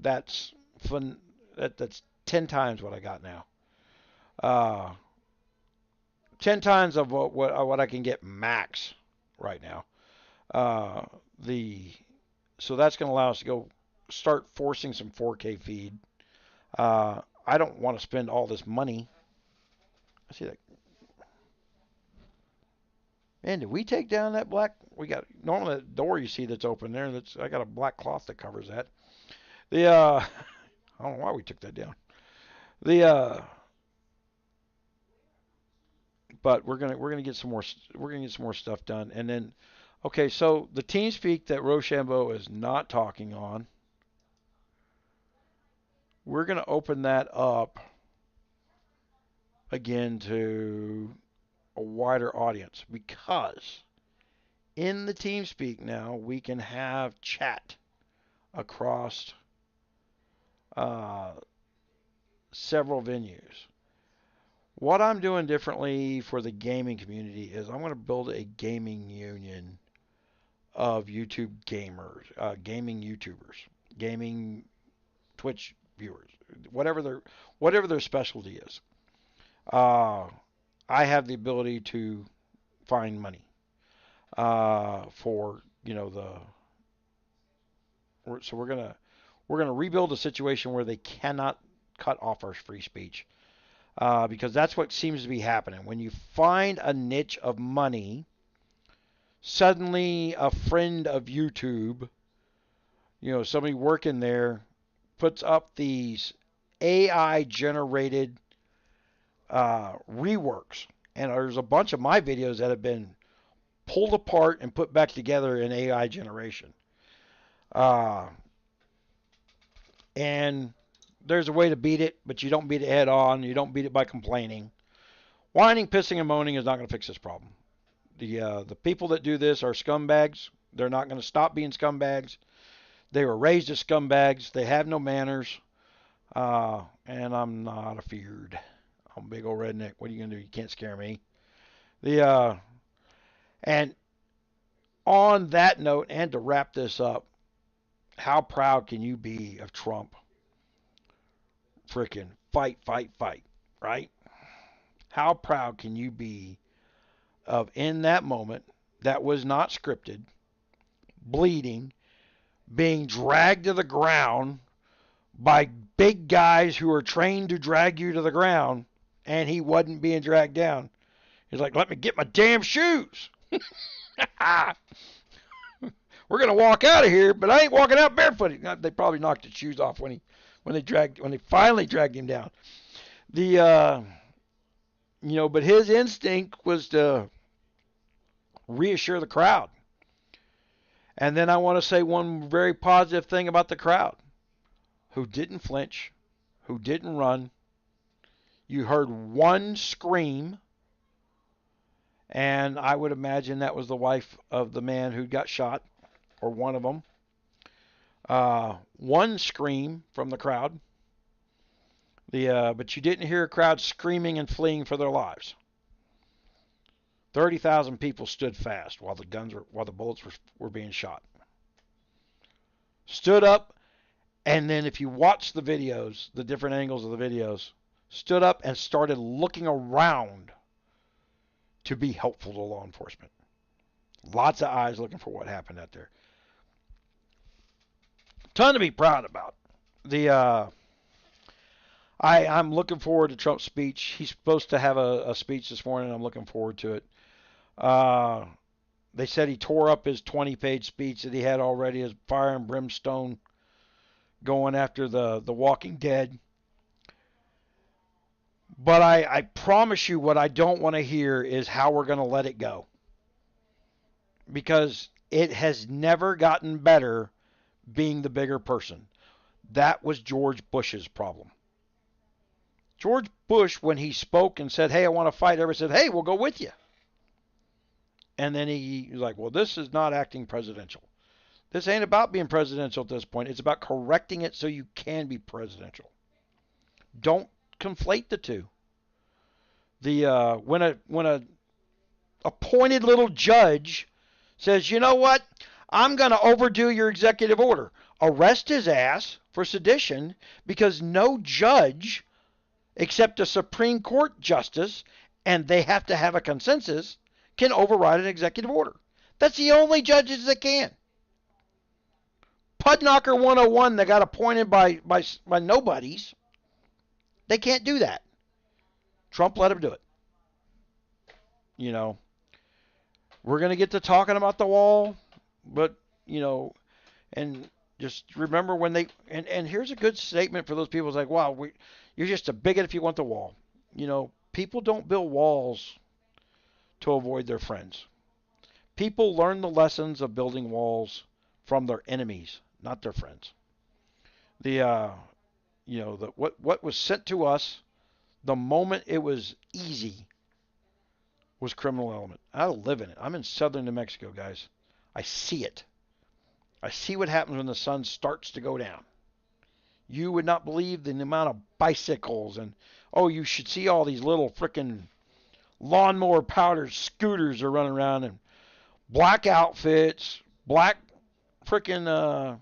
that's fun. That's 10 times what I got now. Uh, 10 times of what I can get max right now. Uh, the so that's going to allow us to go start forcing some 4K feed. I don't want to spend all this money. I see that. Man, did we take down that black? We got normally that door you see that's open there. I got a black cloth that covers that. The I don't know why we took that down. The but we're gonna get some more stuff done, and then okay, so the TeamSpeak that Rochambeau is not talking on, we're gonna open that up again to a wider audience, because in the TeamSpeak now we can have chat across uh, several venues. What I'm doing differently for the gaming community is I'm going to build a gaming union of YouTube gamers, gaming YouTubers, gaming Twitch viewers, whatever their specialty is. Uh, I have the ability to find money for so we're gonna rebuild a situation where they cannot cut off our free speech, because that's what seems to be happening. When you find a niche of money, suddenly a friend of YouTube, somebody working there, puts up these AI generated reworks, and there's a bunch of my videos that have been pulled apart and put back together in AI generation. And there's a way to beat it, but you don't beat it head on. You don't beat it by complaining. Whining, pissing, and moaning is not going to fix this problem. The people that do this are scumbags. They're not going to stop being scumbags. They were raised as scumbags. They have no manners. And I'm not afeared. I'm a big old redneck. What are you going to do? You can't scare me. And on that note, and to wrap this up, how proud can you be of Trump? Frickin' fight, fight, fight, right? How proud can you be of, in that moment that was not scripted, bleeding, being dragged to the ground by big guys who are trained to drag you to the ground, and he wasn't being dragged down. He's like, let me get my damn shoes. We're gonna walk out of here, but I ain't walking out barefooted. They probably knocked his shoes off when they finally dragged him down. But his instinct was to reassure the crowd. And then I want to say one very positive thing about the crowd, who didn't flinch, who didn't run. You heard one scream, and I would imagine that was the wife of the man who got shot, or one of them. One scream from the crowd. But you didn't hear a crowd screaming and fleeing for their lives. 30,000 people stood fast while the bullets were being shot. Stood up, and then if you watch the videos, the different angles of the videos, stood up and started looking around to be helpful to law enforcement. Lots of eyes looking for what happened out there. Ton to be proud about. I'm looking forward to Trump's speech. He's supposed to have a speech this morning. I'm looking forward to it. They said he tore up his 20-page speech that he had already, as fire and brimstone, going after the Walking Dead. But I promise you, what I don't want to hear is how we're going to let it go. because it has never gotten better being the bigger person. That was George Bush's problem. George Bush, when he spoke and said, "Hey, I want to fight," everybody said, "Hey, we'll go with you." And then he was like, "Well, this is not acting presidential. This ain't about being presidential at this point. It's about correcting it so you can be presidential. Don't conflate the two." When a appointed little judge says, "You know what? I'm going to overdo your executive order. Arrest his ass for sedition because no judge except a Supreme Court justice, and they have to have a consensus, can override an executive order. That's the only judges that can. Pudknocker 101 that got appointed by nobodies, they can't do that. Trump let him do it. You know, we're going to get to talking about the wall, but, and just remember when and here's a good statement for those people. It's like, wow, you're just a bigot if you want the wall. People don't build walls to avoid their friends. People learn the lessons of building walls from their enemies, not their friends. What was sent to us the moment it was easy was criminal element. I live in it. I'm in southern New Mexico, guys. I see it. I see what happens when the sun starts to go down. You would not believe the amount of bicycles and, you should see all these little frickin' lawnmower powder scooters are running around and black outfits, black frickin'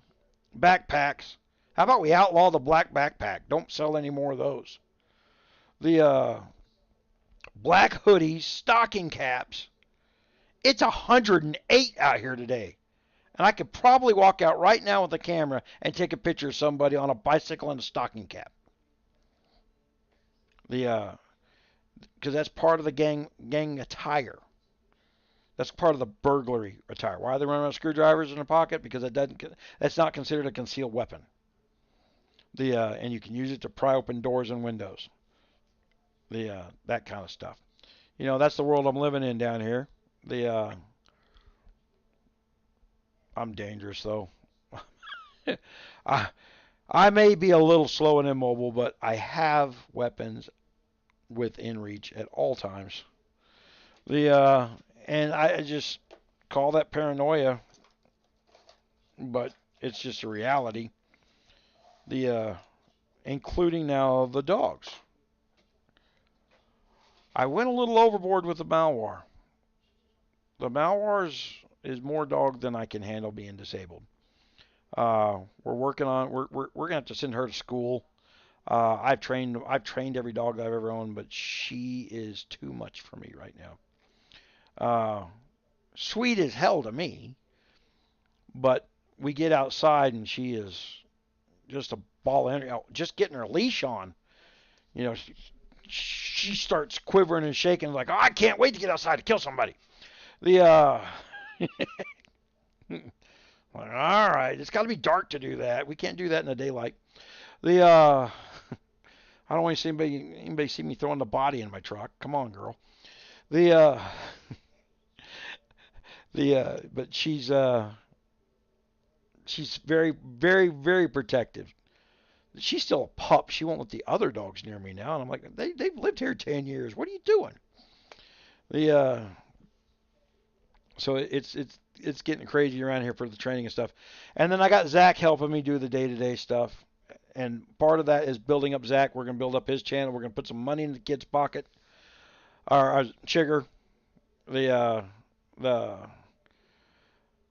backpacks. How about we outlaw the black backpack? Don't sell any more of those. The black hoodies, stocking caps. It's 108 out here today. And I could probably walk out right now with a camera and take a picture of somebody on a bicycle and a stocking cap. Because that's part of the gang attire. That's part of the burglary attire. Why are they running around with screwdrivers in their pocket? Because that's not considered a concealed weapon. And you can use it to pry open doors and windows. That kind of stuff. That's the world I'm living in down here. I'm dangerous though. I may be a little slow and immobile, but I have weapons within reach at all times. And I just call that paranoia, but it's just a reality. Including now the dogs. I went a little overboard with the Malwar. The Malwar is more dog than I can handle being disabled. We're working on. We're gonna have to send her to school. I've trained every dog I've ever owned, but she is too much for me right now. Sweet as hell to me, but we get outside and she is just a ball of energy. Just getting her leash on, she starts quivering and shaking like, I can't wait to get outside to kill somebody. All right, it's got to be dark to do that. We can't do that in the daylight. I don't want to see anybody see me throwing the body in my truck. Come on, girl. But she's very, very, very protective. She's still a pup. She won't let the other dogs near me now. And I'm like, they've lived here 10 years. What are you doing? So it's getting crazy around here for the training and stuff. And then I got Zach helping me do the day-to-day stuff. And part of that is building up Zach. We're going to build up his channel. We're going to put some money in the kid's pocket. Our Chigger, I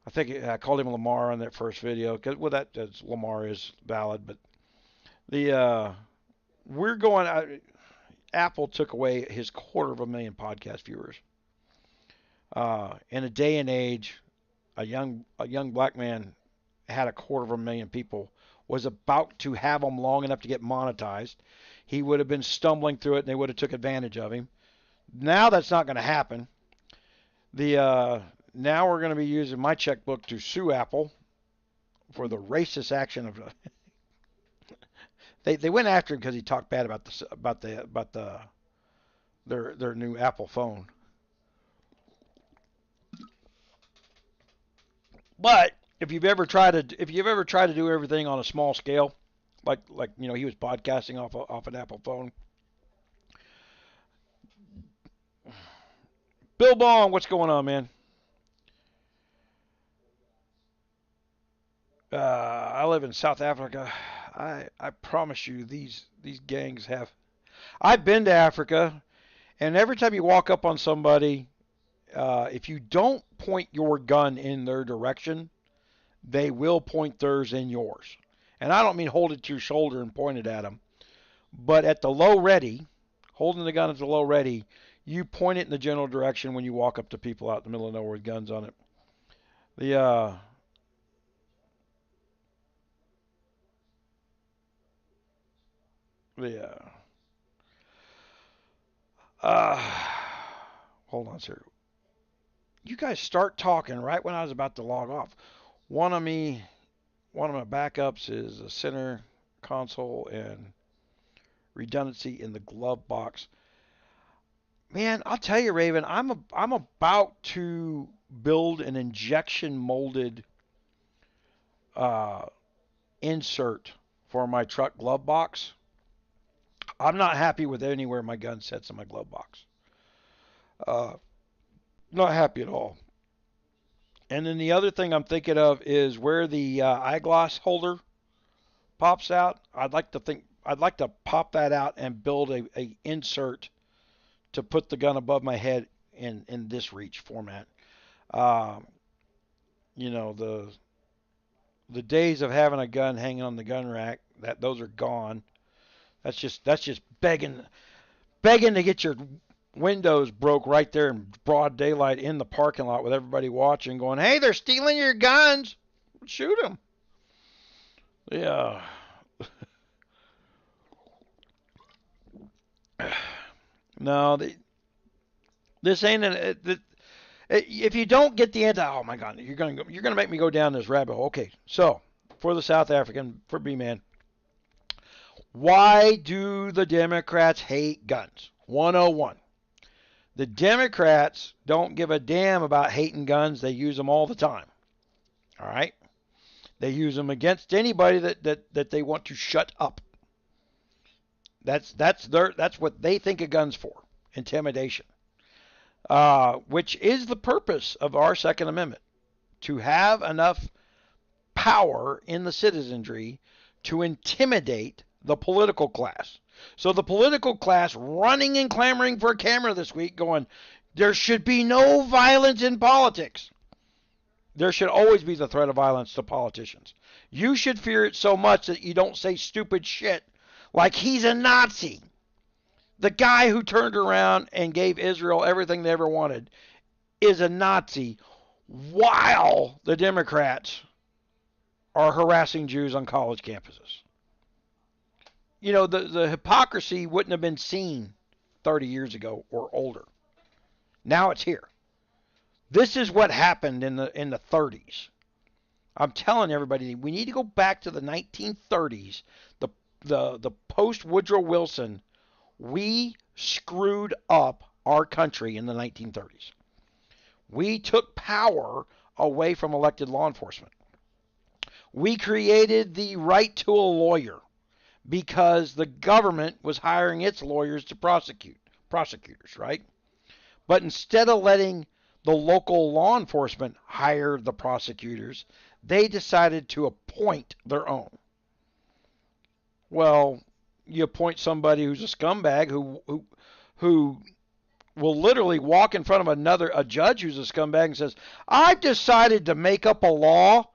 think I called him Lamar on that first video. That's Lamar is valid, but we're going. Apple took away his 250,000 podcast viewers. In a day and age, a young black man had 250,000 people, was about to have them long enough to get monetized. He would have been stumbling through it, and they would have took advantage of him. Now that's not going to happen. Now we're going to be using my checkbook to sue Apple for the racist action of. They went after him because he talked bad about their new Apple phone. But if you've ever tried to do everything on a small scale, like he was podcasting off an Apple phone. Bill Bong, what's going on, man? I live in South Africa. I promise you, these gangs have. I've been to Africa, and every time you walk up on somebody, if you don't point your gun in their direction, they will point theirs in yours. And I don't mean hold it to your shoulder and point it at them, but at the low ready, holding the gun at the low ready, you point it in the general direction when you walk up to people out in the middle of nowhere with guns on it. The the uh, hold on, sir. You guys start talking right when I was about to log off. One of me, one of my backups is a center console and redundancy in the glove box. Man, I'll tell you, Raven, I'm about to build an injection molded uh, insert for my truck glove box. I'm not happy with anywhere my gun sits in my glove box. Uh, not happy at all. And then the other thing I'm thinking of is where the eyeglass holder pops out. I'd like to pop that out and build a insert to put the gun above my head in this reach format. Um, the days of having a gun hanging on the gun rack, that those are gone. That's just begging to get your windows broke right there in broad daylight in the parking lot with everybody watching, going, "Hey, they're stealing your guns! Shoot them!" Yeah. No, this ain't if you don't get the oh my God, you're gonna make me go down this rabbit hole. Okay, so for the South African, for B-Man, why do the Democrats hate guns? 101. The Democrats don't give a damn about hating guns. They use them all the time. All right? They use them against anybody that they want to shut up. That's what they think a gun's for. Intimidation. Which is the purpose of our Second Amendment. To have enough power in the citizenry to intimidate the political class. So the political class running and clamoring for a camera this week going, there should be no violence in politics. There should always be the threat of violence to politicians. You should fear it so much that you don't say stupid shit like he's a Nazi. The guy who turned around and gave Israel everything they ever wanted is a Nazi while the Democrats are harassing Jews on college campuses. The hypocrisy wouldn't have been seen 30 years ago or older. Now it's here. This is what happened in the 30s. I'm telling everybody, we need to go back to the 1930s, the post Woodrow Wilson. We screwed up our country in the 1930s. We took power away from elected law enforcement. We created the right to a lawyer because the government was hiring its lawyers to prosecutors, right? But instead of letting the local law enforcement hire the prosecutors, they decided to appoint their own. Well, you appoint somebody who's a scumbag who will literally walk in front of a judge who's a scumbag and says, "I've decided to make up a law.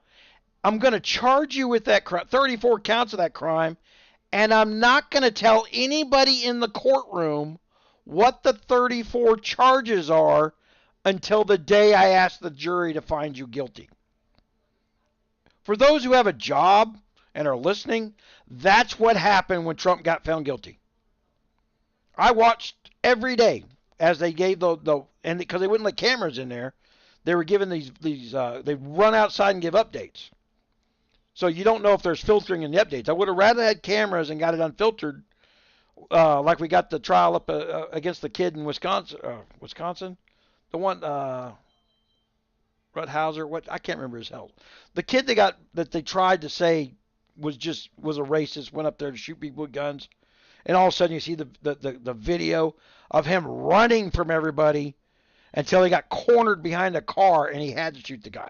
I'm going to charge you with that 34 counts of that crime, and I'm not going to tell anybody in the courtroom what the 34 charges are until the day I ask the jury to find you guilty." For those who have a job and are listening, that's what happened when Trump got found guilty. I watched every day as they gave and because they wouldn't let cameras in there, they were given these they run outside and give updates. So you don't know if there's filtering in the updates. I would have rather had cameras and got it unfiltered, like we got the trial up against the kid in Wisconsin. Wisconsin, the one. Ruthhauser, what I can't remember his hell. The kid that they tried to say was a racist, went up there to shoot people with guns, and all of a sudden you see the video of him running from everybody until he got cornered behind a car and he had to shoot the guy.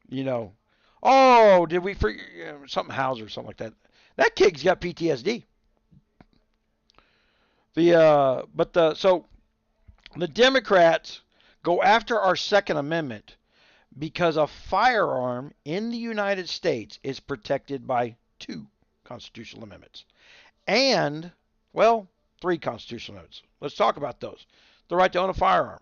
You know, oh, did we forget something Hauser or something like that? That kid's got PTSD. So the Democrats go after our Second Amendment because a firearm in the United States is protected by 2 constitutional amendments. And, well, 3 constitutional amendments. Let's talk about those. The right to own a firearm,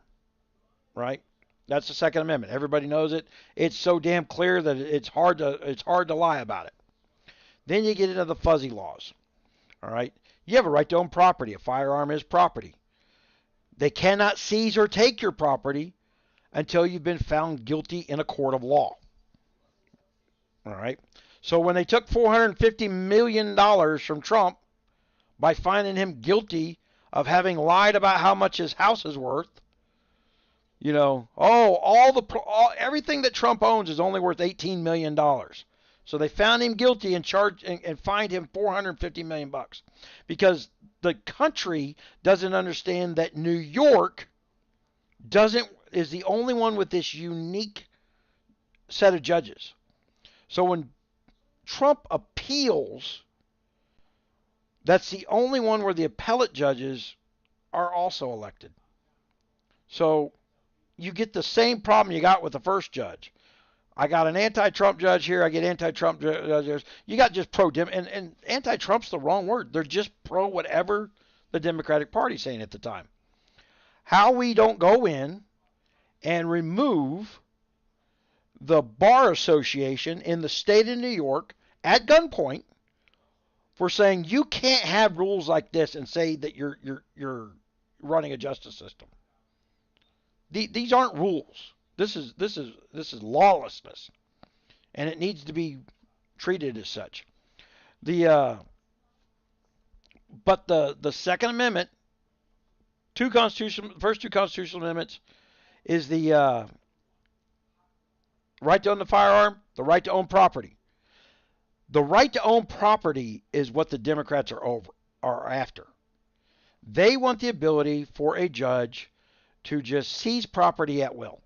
right? That's the Second Amendment. Everybody knows it. It's so damn clear that it's hard to lie about it. Then you get into the fuzzy laws. All right? You have a right to own property. A firearm is property. They cannot seize or take your property until you've been found guilty in a court of law. All right? So when they took $450 million from Trump by finding him guilty of having lied about how much his house is worth, you know, everything that Trump owns is only worth $18 million. So they found him guilty and charged and fined him $450 million because the country doesn't understand that New York is the only one with this unique set of judges. So when Trump appeals, that's the only one where the appellate judges are also elected. So you get the same problem you got with the first judge. I got an anti-Trump judge here. I get anti-Trump judges. You got just pro-Dem. And anti-Trump's the wrong word. They're just pro whatever the Democratic Party's saying at the time. Howie don't go in and remove the Bar Association in the state of New York at gunpoint for saying you can't have rules like this and say that you're running a justice system. These aren't rules. This is lawlessness, and it needs to be treated as such. But the Second Amendment, first 2 constitutional amendments, is the right to own the firearm, the right to own property. The right to own property is what the Democrats are after. They want the ability for a judge to just seize property at will.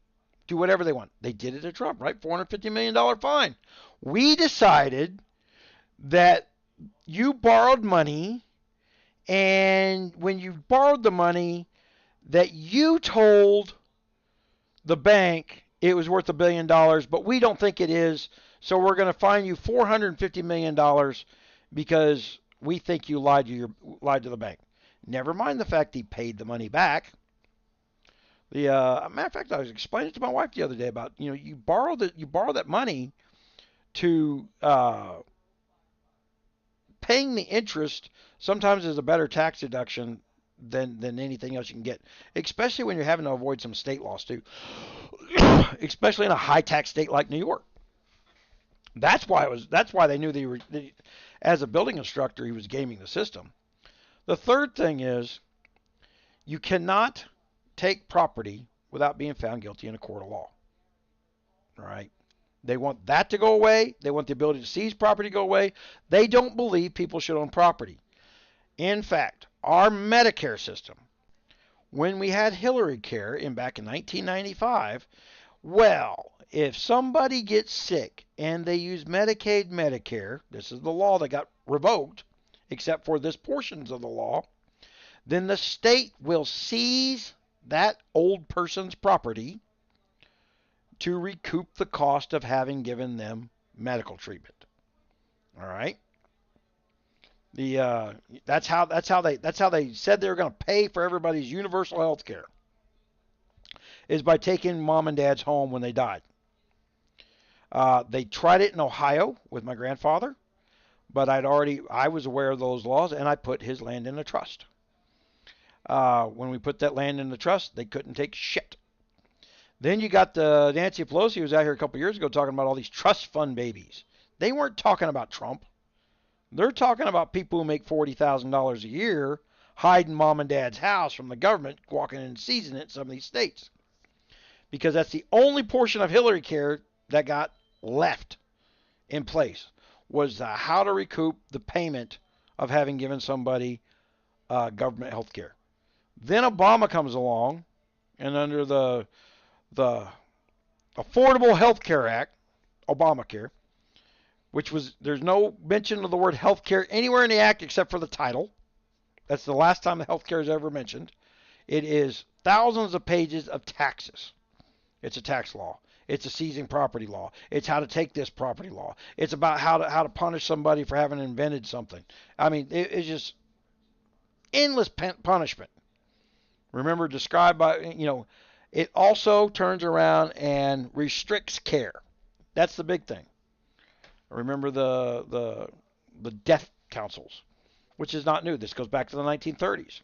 Do whatever they want. They did it to Trump, right? $450 million fine. We decided that you borrowed money, and when you borrowed the money, that you told the bank it was worth $1 billion, but we don't think it is, so we're going to fine you $450 million because we think you lied to the bank. Never mind the fact he paid the money back. Matter of fact, I was explaining it to my wife the other day about, you borrow that money to paying the interest sometimes is a better tax deduction than anything else you can get, especially when you're having to avoid some state laws too, especially in a high tax state like New York. That's why they knew as a building instructor he was gaming the system. The third thing is you cannot take property without being found guilty in a court of law. All right? They want that to go away. They want the ability to seize property to go away. They don't believe people should own property. In fact, our Medicare system, when we had Hillary Care back in 1995, well, if somebody gets sick and they use Medicaid, Medicare, this is the law that got revoked, except for this portions of the law, then the state will seize that old person's property to recoup the cost of having given them medical treatment. All right? That's how they said they were going to pay for everybody's universal health care, is by taking mom and dad's home when they died. They tried it in Ohio with my grandfather, but I was aware of those laws, and I put his land in a trust. When we put that land in the trust, they couldn't take shit. Then you got the Nancy Pelosi, who was out here a couple years ago talking about all these trust fund babies. They weren't talking about Trump. They're talking about people who make $40,000 a year hiding mom and dad's house from the government, walking in and seizing it in some of these states. because that's the only portion of Hillary Care that got left in place, was how to recoup the payment of having given somebody government health care. Then Obama comes along, and under the Affordable Health Care Act, Obamacare, which was, there's no mention of the word health care anywhere in the act except for the title. That's the last time the health care is ever mentioned. It is thousands of pages of taxes. It's a tax law. It's a seizing property law. It's how to take this property law. It's about how to punish somebody for having invented something. I mean, it's just endless punishment. Remember, described by, it also turns around and restricts care. That's the big thing. Remember the death councils, which is not new. This goes back to the 1930s.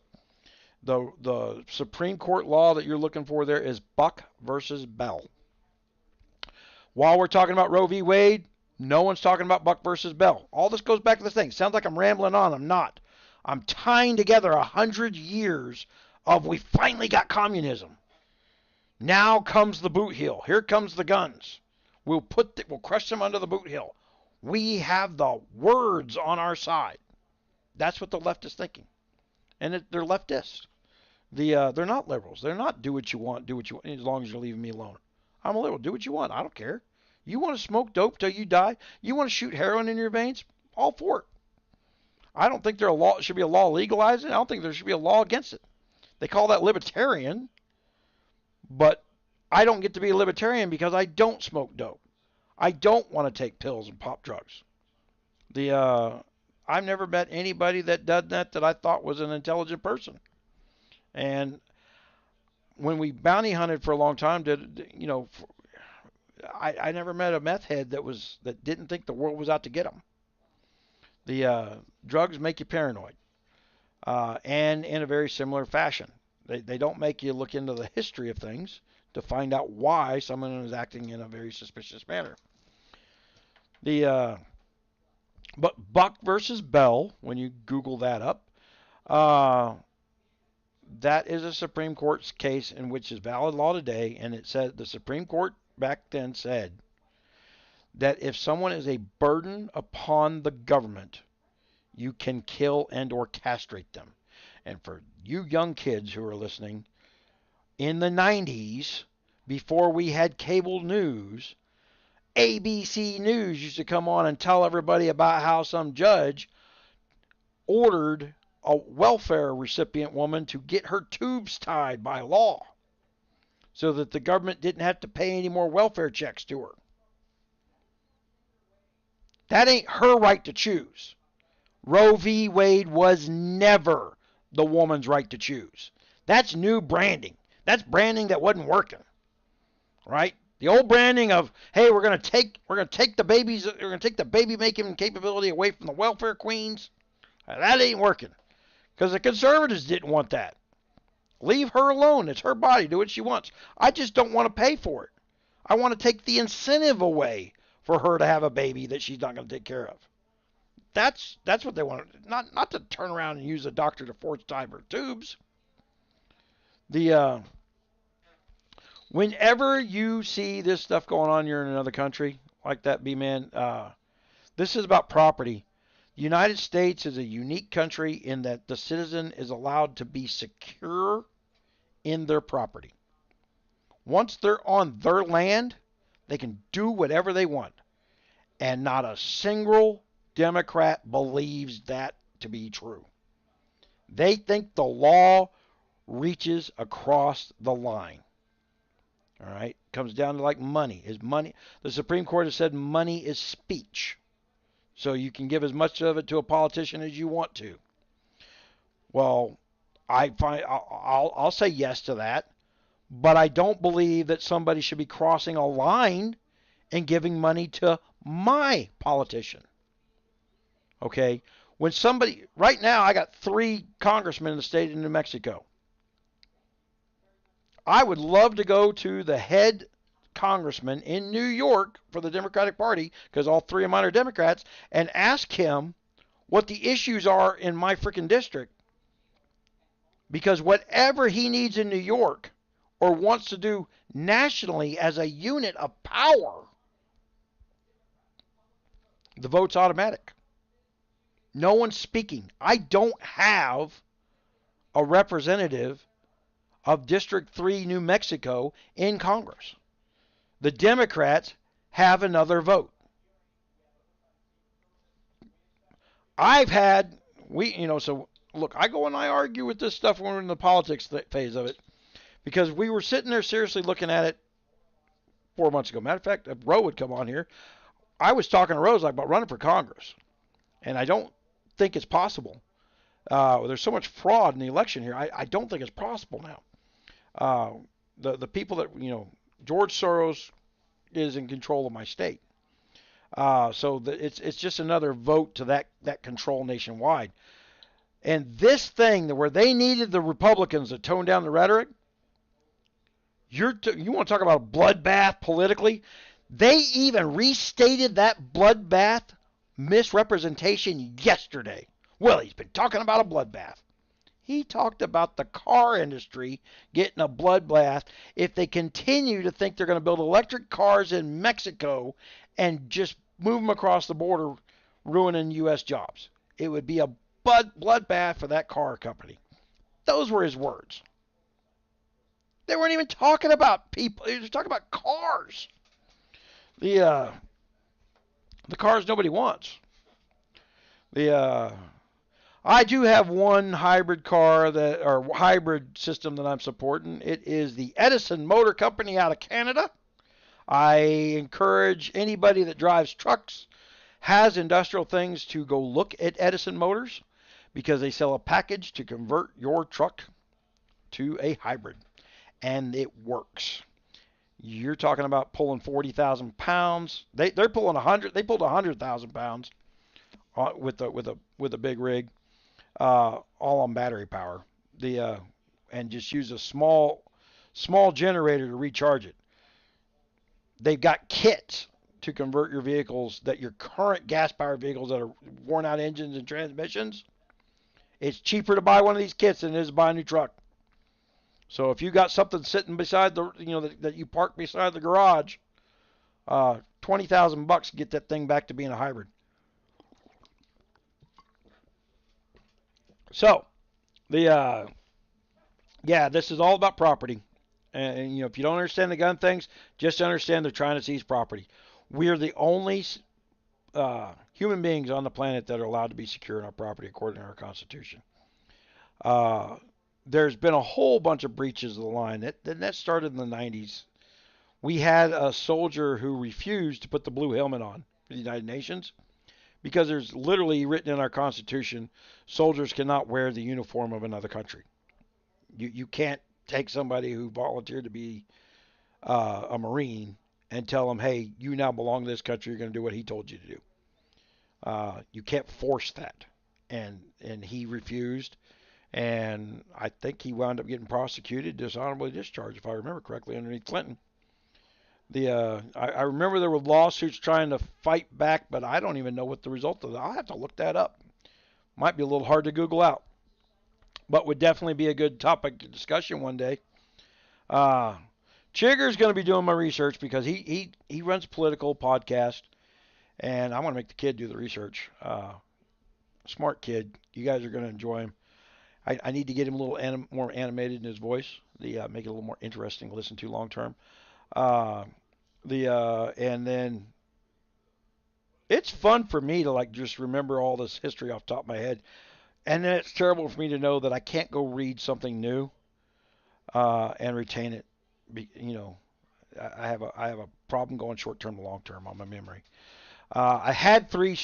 The Supreme Court law that you're looking for there is Buck versus Bell. While we're talking about Roe v. Wade, no one's talking about Buck versus Bell. All this goes back to this thing. Sounds like I'm rambling on. I'm not. I'm tying together 100 years of we finally got communism. Now comes the boot heel. Here comes the guns. We'll crush them under the boot heel. We have the words on our side. That's what the left is thinking. And they're leftists. They're not liberals. They're not do what you want, as long as you're leaving me alone. I'm a liberal. Do what you want. I don't care. You want to smoke dope till you die? You want to shoot heroin in your veins? All for it. I don't think there should be a law legalizing it. I don't think there should be a law against it. They call that libertarian, but I don't get to be a libertarian because I don't smoke dope. I don't want to take pills and pop drugs. I've never met anybody that did that I thought was an intelligent person. And when we bounty hunted for a long time, I never met a meth head that didn't think the world was out to get them. The drugs make you paranoid, and in a very similar fashion. They don't make you look into the history of things to find out why someone is acting in a very suspicious manner. But Buck versus Bell, when you Google that up, that is a Supreme Court case in which is valid law today, and it said the Supreme Court back then said that if someone is a burden upon the government, you can kill and or castrate them. And for you young kids who are listening, in the 90s, before we had cable news, ABC News used to come on and tell everybody about how some judge ordered a welfare recipient woman to get her tubes tied by law so that the government didn't have to pay any more welfare checks to her. That ain't her right to choose. Roe v. Wade was never the woman's right to choose. That's new branding. That's branding that wasn't working. Right? The old branding of, hey, we're going to take the baby making capability away from the welfare queens. That ain't working. Because the conservatives didn't want that. Leave her alone. It's her body. Do what she wants. I just don't want to pay for it. I want to take the incentive away for her to have a baby that she's not going to take care of. That's what they want. Not to turn around and use a doctor to force tie her tubes. Whenever you see this stuff going on, you're in another country like that, B-Man. This is about property. The United States is a unique country in that the citizen is allowed to be secure in their property. Once they're on their land, they can do whatever they want. And not a single Democrat believes that to be true. They think the law reaches across the line. All right? Comes down to like money. The Supreme Court has said money is speech. So you can give as much of it to a politician as you want to. Well, I'll say yes to that, but I don't believe that somebody should be crossing a line and giving money to my politician. Okay? Right now I got 3 congressmen in the state of New Mexico. I would love to go to the head congressman in New York for the Democratic Party, because all 3 of mine are Democrats, and ask him what the issues are in my freaking district. Because whatever he needs in New York, or wants to do nationally as a unit of power, the vote's automatic. No one's speaking. I don't have a representative of District 3, New Mexico in Congress. The Democrats have another vote. I've had, so look, I go and I argue with this stuff when we're in the politics phase of it, because we were sitting there seriously looking at it 4 months ago. Matter of fact, if Roe would come on here, I was talking to Rose about running for Congress, and I don't think it's possible. There's so much fraud in the election here. I don't think it's possible now. The people that, George Soros is in control of my state. So it's just another vote to that control nationwide. And this thing where they needed the Republicans to tone down the rhetoric, you want to talk about a bloodbath politically? They even restated that bloodbath misrepresentation yesterday. Well, he's been talking about a bloodbath. He talked about the car industry getting a bloodbath if they continue to think they're going to build electric cars in Mexico and just move them across the border, ruining U.S. jobs. It would be a bloodbath for that car company. Those were his words. They weren't even talking about people. They were talking about cars. The cars nobody wants. I do have one hybrid car or hybrid system that I'm supporting. It is the Edison Motor Company out of Canada. I encourage anybody that drives trucks, has industrial things, to go look at Edison Motors, because they sell a package to convert your truck to a hybrid, and it works. You're talking about pulling 40,000 pounds. They're pulling 100. They pulled 100,000 pounds with a big rig, all on battery power. And just use a small generator to recharge it. They've got kits to convert your vehicles, that your current gas-powered vehicles that are worn out engines and transmissions. It's cheaper to buy one of these kits than it is to buy a new truck. So if you got something sitting beside that you park beside the garage, $20,000 to get that thing back to being a hybrid. So this is all about property. And if you don't understand the gun things, just understand they're trying to seize property. We are the only human beings on the planet that are allowed to be secure in our property according to our Constitution. There's been a whole bunch of breaches of the line. That started in the 90s. We had a soldier who refused to put the blue helmet on for the United Nations, because there's literally written in our Constitution, soldiers cannot wear the uniform of another country. You can't take somebody who volunteered to be a Marine and tell them, hey, you now belong to this country, you're going to do what he told you to do. You can't force that. And he refused. And I think he wound up getting prosecuted, dishonorably discharged, if I remember correctly, underneath Clinton. I remember there were lawsuits trying to fight back, but I don't even know what the result of that. I'll have to look that up. Might be a little hard to Google out, but would definitely be a good topic of discussion one day. Chigger's going to be doing my research, because he runs a political podcast, and I want to make the kid do the research. Smart kid. You guys are going to enjoy him. I need to get him a little more animated in his voice, make it a little more interesting to listen to long term. And then it's fun for me to just remember all this history off the top of my head. And then it's terrible for me to know that I can't go read something new and retain it. I have a problem going short term to long term on my memory. I had 3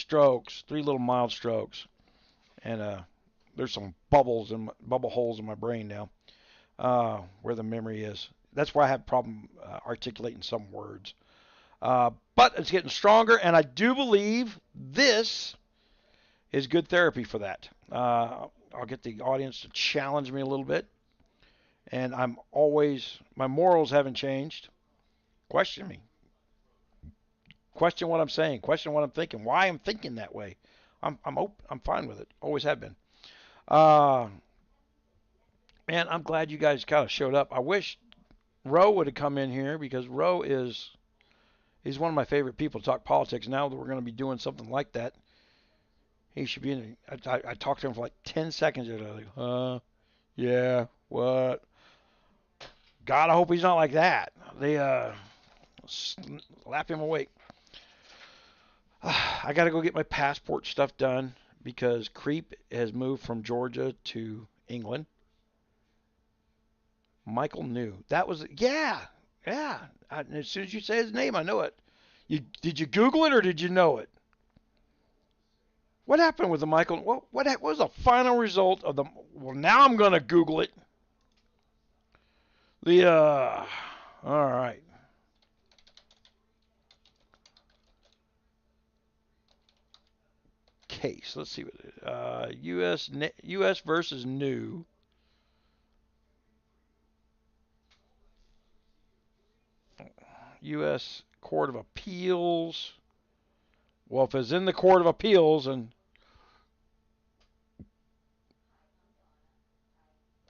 little mild strokes, and there's some bubble holes in my brain now, where the memory is. That's why I have problem articulating some words. But it's getting stronger, and I do believe this is good therapy for that. I'll get the audience to challenge me a little bit. And my morals haven't changed. Question me. Question what I'm saying. Question what I'm thinking. Why I'm thinking that way. I'm fine with it. Always have been. Man, I'm glad you guys kind of showed up. I wish Roe would have come in here because Roe he's one of my favorite people to talk politics. Now that we're going to be doing something like that, he should be in. I talked to him for like 10 seconds. And I was like, yeah, what? God, I hope he's not like that. They slap him awake. I got to go get my passport stuff done because Creep has moved from Georgia to England. Michael New. That was yeah. As soon as you say his name, I know it. Did you Google it or did you know it? What happened with the Michael? What was the final result of the? Well, now I'm gonna Google it. All right. Case. Let's see what it is. U.S. versus New. U.S. Court of Appeals. Well, if it's in the Court of Appeals and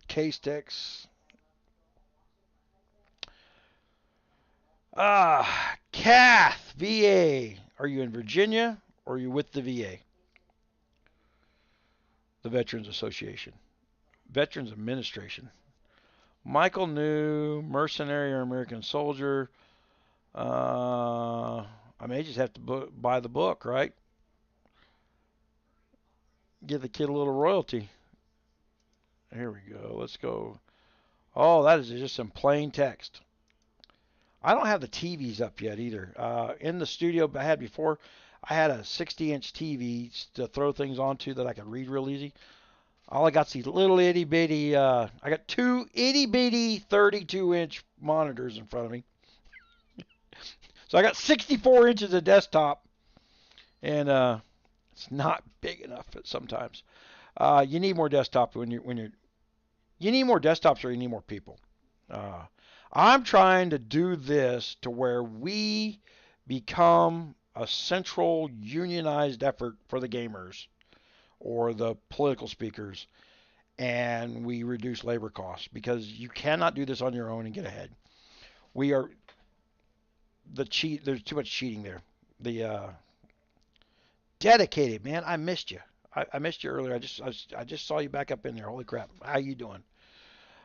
case text. Kath, VA. Are you in Virginia or are you with the VA? The Veterans Association. Veterans Administration. Michael New, mercenary or American soldier. I may just have to buy the book, right? Give the kid a little royalty. Here we go. Let's go. Oh, that is just some plain text. I don't have the TVs up yet either. In the studio I had before, I had a 60-inch TV to throw things onto that I could read real easy. All I got's these little itty bitty. I got two itty bitty 32-inch monitors in front of me. So I got 64 inches of desktop, and it's not big enough sometimes. You need more desktop when you're. You need more desktops or you need more people. I'm trying to do this to where we become a central unionized effort for the gamers or the political speakers, and we reduce labor costs because you cannot do this on your own and get ahead. We are There's too much cheating there. The dedicated man, I missed you. I missed you earlier. I just saw you back up in there. Holy crap! How you doing?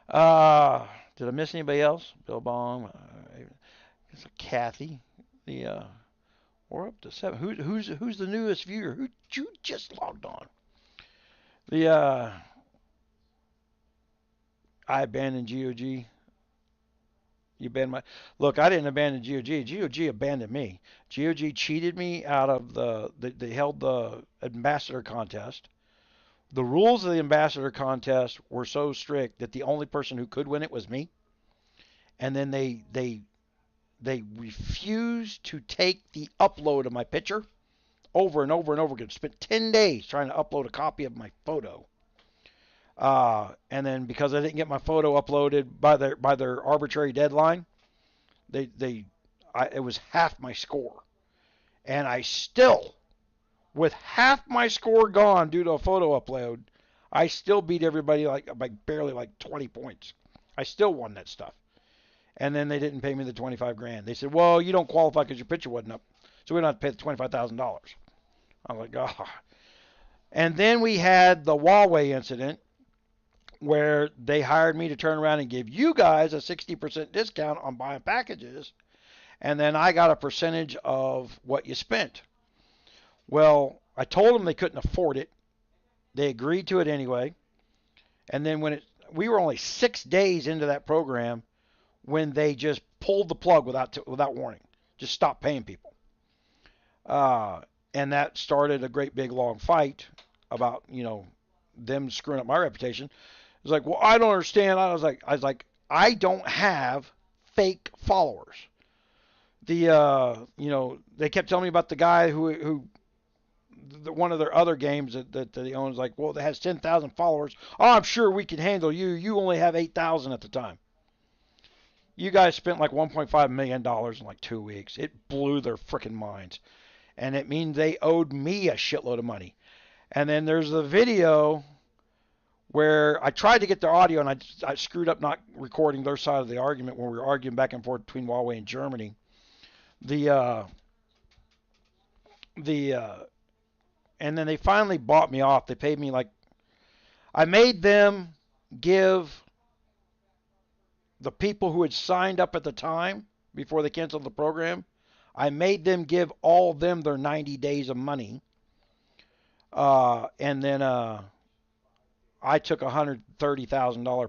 Did I miss anybody else? Bill Baum, Kathy. We're up to 7. Who's the newest viewer? Who you just logged on? I abandoned GOG. You banned my. Look, I didn't abandon GOG. GOG abandoned me. GOG cheated me out of They held the ambassador contest. The rules of the ambassador contest were so strict that the only person who could win it was me. And then they refused to take the upload of my picture over and over and over again. Spent 10 days trying to upload a copy of my photo. And then because I didn't get my photo uploaded by their arbitrary deadline, it was half my score. And I still, with half my score gone due to a photo upload, I still beat everybody by barely like 20 points. I still won that stuff. And then they didn't pay me the 25 grand. They said, well, you don't qualify because your picture wasn't up. So we don't have to pay the $25,000. I'm like, oh. And then we had the Huawei incident where they hired me to turn around and give you guys a 60% discount on buying packages. And then I got a percentage of what you spent. Well, I told them they couldn't afford it. They agreed to it anyway. And then we were only 6 days into that program when they just pulled the plug without warning. Just stopped paying people. And that started a great big long fight about, them screwing up my reputation. It was like, well, I don't understand. I was like, I don't have fake followers. They kept telling me about the guy who one of their other games that he owns, like, well, that has 10,000 followers. Oh, I'm sure we can handle you. You only have 8,000 at the time. You guys spent like $1.5 million in like 2 weeks. It blew their freaking minds. And it means they owed me a shitload of money. And then there's the video where I tried to get their audio and I screwed up not recording their side of the argument when we were arguing back and forth between Huawei and Germany. The and then they finally bought me off. They paid me like, I made them give the people who had signed up at the time before they canceled the program, I made them give all of them their 90 days of money. And then I took a $130,000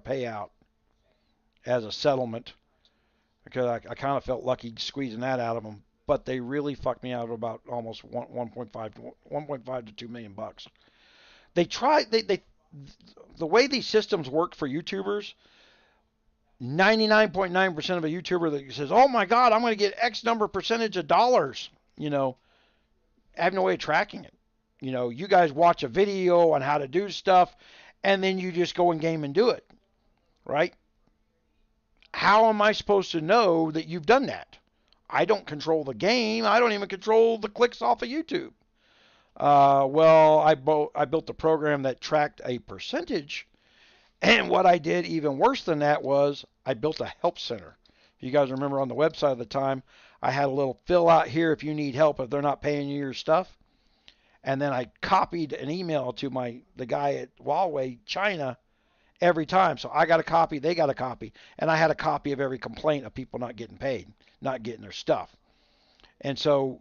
payout as a settlement because I kind of felt lucky squeezing that out of them. But they really fucked me out of about almost 1.5 to 2 million bucks. They tried. The way these systems work for YouTubers, 99.9% of a YouTuber that says, "Oh my God, I'm going to get X number percentage of dollars," I have no way of tracking it. You guys watch a video on how to do stuff, and then you just go in game and do it, right? How am I supposed to know that you've done that? I don't control the game. I don't even control the clicks off of YouTube. Well, I built a program that tracked a percentage. And what I did even worse than that was I built a help center. If you guys remember on the website at the time, I had a little fill out here if you need help if they're not paying you your stuff. And then I copied an email to the guy at Huawei China every time. So I got a copy, they got a copy. And I had a copy of every complaint of people not getting paid, not getting their stuff. And so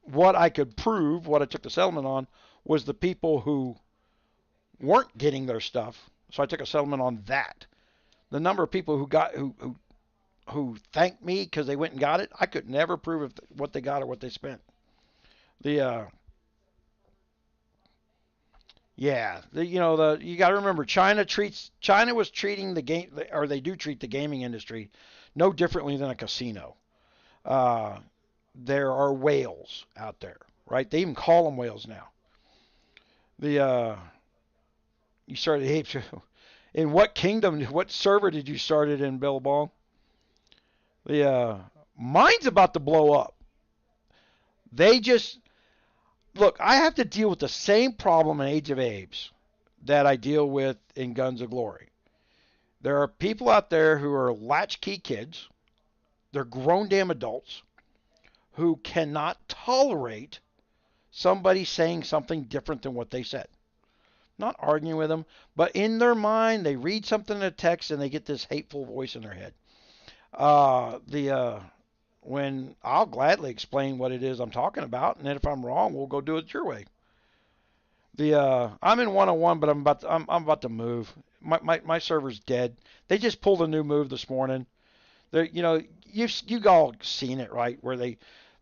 what I could prove, what I took the settlement on, was the people who weren't getting their stuff. So I took a settlement on that. The number of people who thanked me because they went and got it, I could never prove what they got or what they spent. You got to remember China was treating the game, or they do treat the gaming industry no differently than a casino. There are whales out there, right? They even call them whales now. You started in what kingdom, what server did you start it in, Billabong? Mine's about to blow up. Look, I have to deal with the same problem in Age of Apes that I deal with in Guns of Glory. There are people out there who are latchkey kids. They're grown damn adults who cannot tolerate somebody saying something different than what they said. Not arguing with them, but in their mind, they read something in a text and they get this hateful voice in their head. When I'll gladly explain what it is I'm talking about, and then if I'm wrong, we'll go do it your way. I'm in 101, but I'm about to move. My server's dead. They just pulled a new move this morning. You've all seen it, right? Where they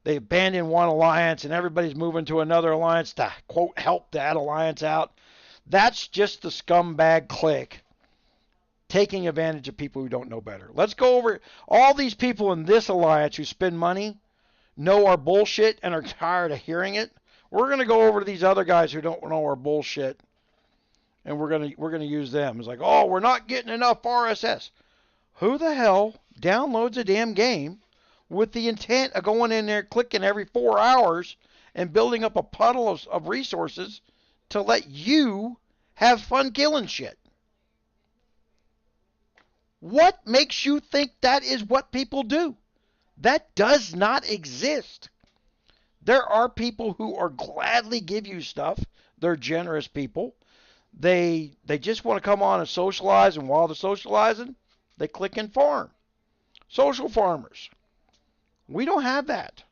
abandon one alliance and everybody's moving to another alliance to quote help that alliance out. That's just the scumbag clique taking advantage of people who don't know better. Let's go over all these people in this alliance who spend money, know our bullshit, and are tired of hearing it. We're going to go over to these other guys who don't know our bullshit, and we're going to use them. It's like, oh, we're not getting enough RSS. Who the hell downloads a damn game with the intent of going in there, clicking every 4 hours, and building up a puddle of resources to let you have fun killing shit? What makes you think that is what people do? That does not exist. There are people who are gladly give you stuff. They're generous people. They just want to come on and socialize, and while they're socializing, they click and farm. Social farmers. We don't have that.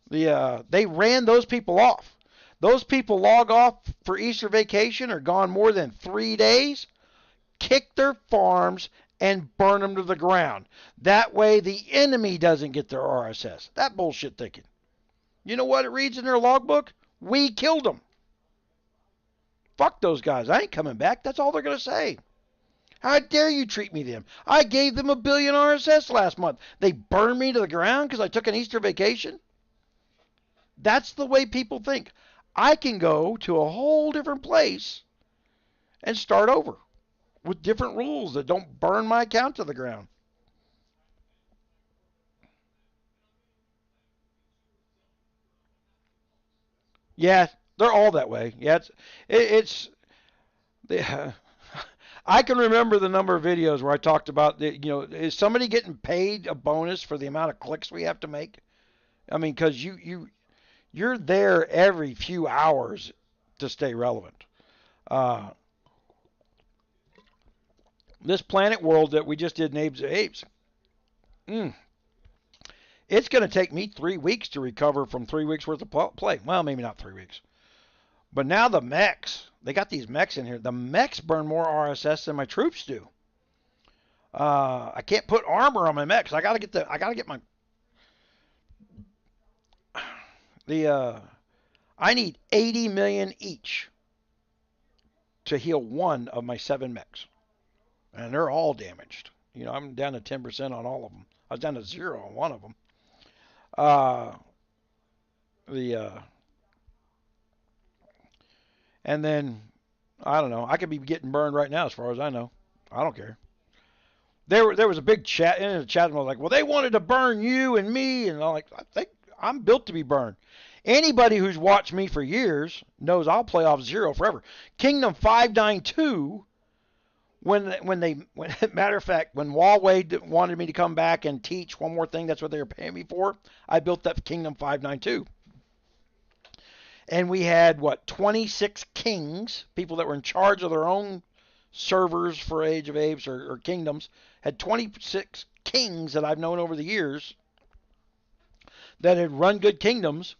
They ran those people off. Those people log off for Easter vacation or gone more than 3 days, kick their farms and burn them to the ground. That way the enemy doesn't get their RSS. That bullshit thinking. You know what it reads in their logbook? We killed them. Fuck those guys. I ain't coming back. That's all they're going to say. How dare you treat me them? I gave them 1 billion RSS last month. They burned me to the ground because I took an Easter vacation? That's the way people think. I can go to a whole different place and start over with different rules that don't burn my account to the ground. Yeah, they're all that way. Yeah, I can remember the number of videos where I talked about, is somebody getting paid a bonus for the amount of clicks we have to make? I mean, because you're there every few hours to stay relevant. Uh, this Planet World that we just did in Apes, mm, it's going to take me 3 weeks to recover from 3 weeks worth of play. Well, maybe not 3 weeks. But now the mechs, they got these mechs in here. The mechs burn more RSS than my troops do. I can't put armor on my mechs. I gotta get my I need 80 million each to heal one of my 7 mechs, and they're all damaged. I'm down to 10% on all of them. I was down to 0 on one of them. The And then I don't know. I could be getting burned right now, as far as I know. I don't care. There was a big chat in the chat, and I was like, well, they wanted to burn you and me, and I'm like, I think I'm built to be burned. Anybody who's watched me for years knows I'll play off 0 forever. Kingdom 592, matter of fact, when Huawei wanted me to come back and teach one more thing, that's what they were paying me for. I built that Kingdom 592. And we had, 26 kings, people that were in charge of their own servers for Age of Apes or kingdoms, had 26 kings that I've known over the years that had run good kingdoms.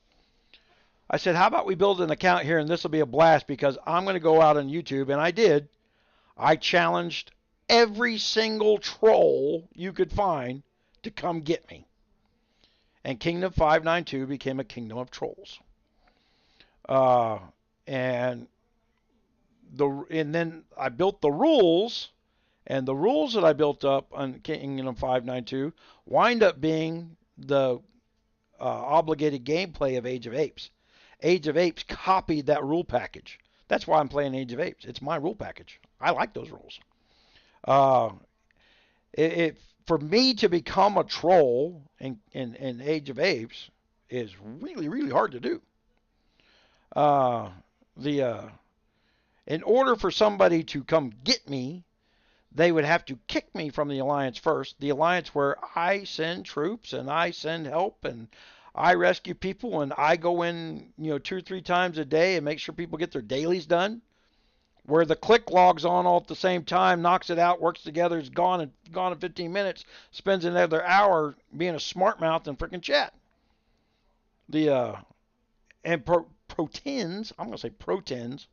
I said, how about we build an account here, and this will be a blast, because I'm going to go out on YouTube, and I did. I challenged every single troll you could find to come get me. And Kingdom 592 became a kingdom of trolls. And then I built the rules, and the rules that I built up on Kingdom 592 wind up being the obligated gameplay of Age of Apes. Age of Apes copied that rule package. That's why I'm playing Age of Apes. It's my rule package. I like those rules. For me to become a troll in Age of Apes is really, really hard to do. In order for somebody to come get me, they would have to kick me from the alliance first. The alliance where I send troops and I send help and I rescue people and I go in, 2 or 3 times a day and make sure people get their dailies done. Where the click logs on all at the same time, knocks it out, works together, is gone in 15 minutes, spends another hour being a smart mouth and freaking chat. Pretends, I'm going to say pretends,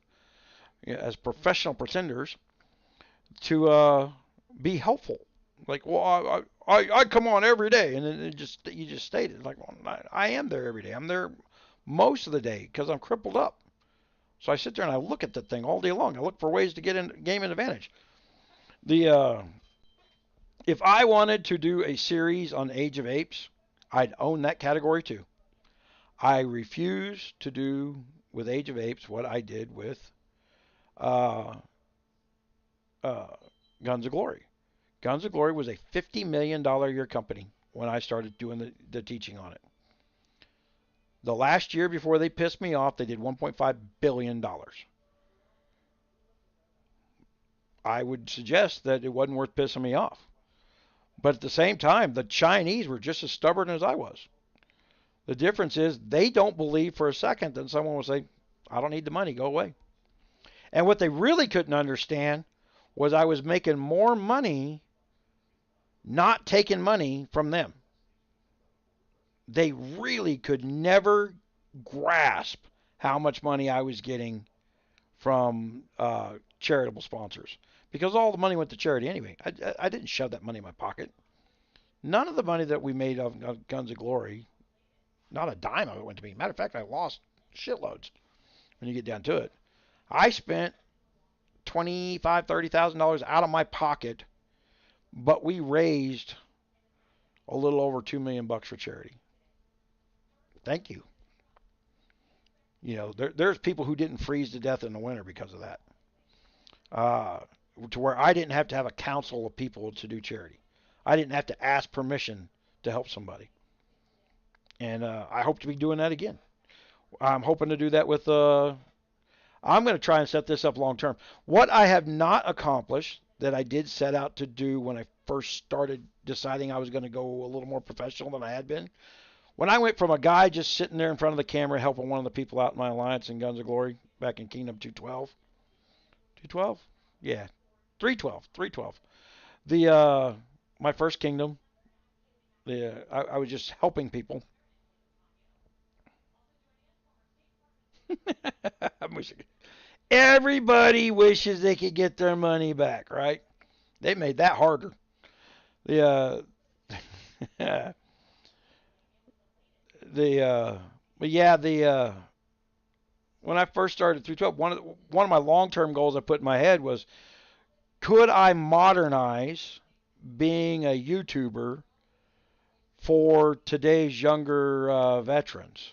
as professional pretenders, to be helpful. Like, well, I come on every day, and then you just stated, like, well, I am there every day. I'm there most of the day because I'm crippled up. So I sit there and I look at that thing all day long. I look for ways to gain an advantage. If I wanted to do a series on Age of Apes, I'd own that category too. I refuse to do with Age of Apes what I did with Guns of Glory. Guns of Glory was a $50 million a year company when I started doing the teaching on it. The last year before they pissed me off, they did $1.5 billion. I would suggest that it wasn't worth pissing me off. But at the same time, the Chinese were just as stubborn as I was. The difference is they don't believe for a second that someone will say, I don't need the money, go away. And what they really couldn't understand was I was making more money not taking money from them. They really could never grasp how much money I was getting from charitable sponsors, because all the money went to charity anyway. I didn't shove that money in my pocket. None of the money that we made of Guns of Glory, not a dime of it went to me. Matter of fact, I lost shitloads when you get down to it. I spent $25,000, $30,000 out of my pocket, but we raised a little over $2 million for charity. Thank you. There's people who didn't freeze to death in the winter because of that. To where I didn't have to have a council of people to do charity. I didn't have to ask permission to help somebody. And I hope to be doing that again. I'm hoping to do that with I'm going to try and set this up long term. What I have not accomplished that I did set out to do when I first started deciding I was going to go a little more professional than I had been. When I went from a guy just sitting there in front of the camera helping one of the people out in my alliance in Guns of Glory back in Kingdom 212. 212? Yeah. 312. 312. My first kingdom, I was just helping people. Everybody wishes they could get their money back, right? They made that harder. The the but yeah, the when I first started 312, one of my long-term goals I put in my head was, could I modernize being a YouTuber for today's younger veterans?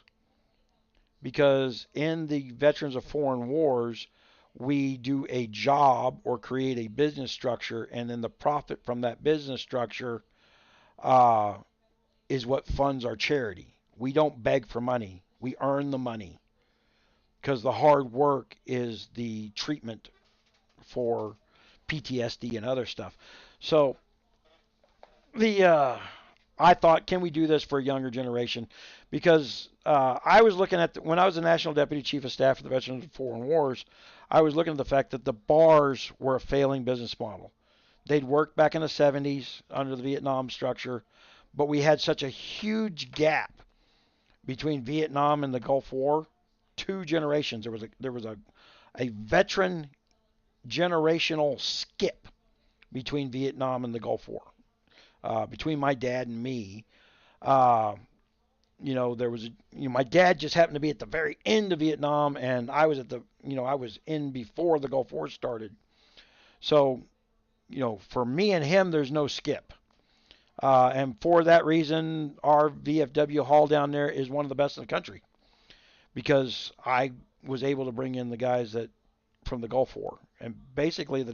Because in the Veterans of Foreign Wars, we do a job or create a business structure, and then the profit from that business structure uh, is what funds our charity. We don't beg for money. We earn the money because the hard work is the treatment for PTSD and other stuff. So the I thought, can we do this for a younger generation? Because I was looking at when I was the National Deputy Chief of Staff for the Veterans of Foreign Wars, I was looking at the fact that the bars were a failing business model. They'd worked back in the 70s under the Vietnam structure, but we had such a huge gap between Vietnam and the Gulf War. 2 generations. There was a veteran generational skip between Vietnam and the Gulf War. Between my dad and me, uh, there was, my dad just happened to be at the very end of Vietnam, and I was I was in before the Gulf War started. So, for me and him, there's no skip. And for that reason, our VFW hall down there is one of the best in the country because I was able to bring in the guys that from the Gulf War, and basically the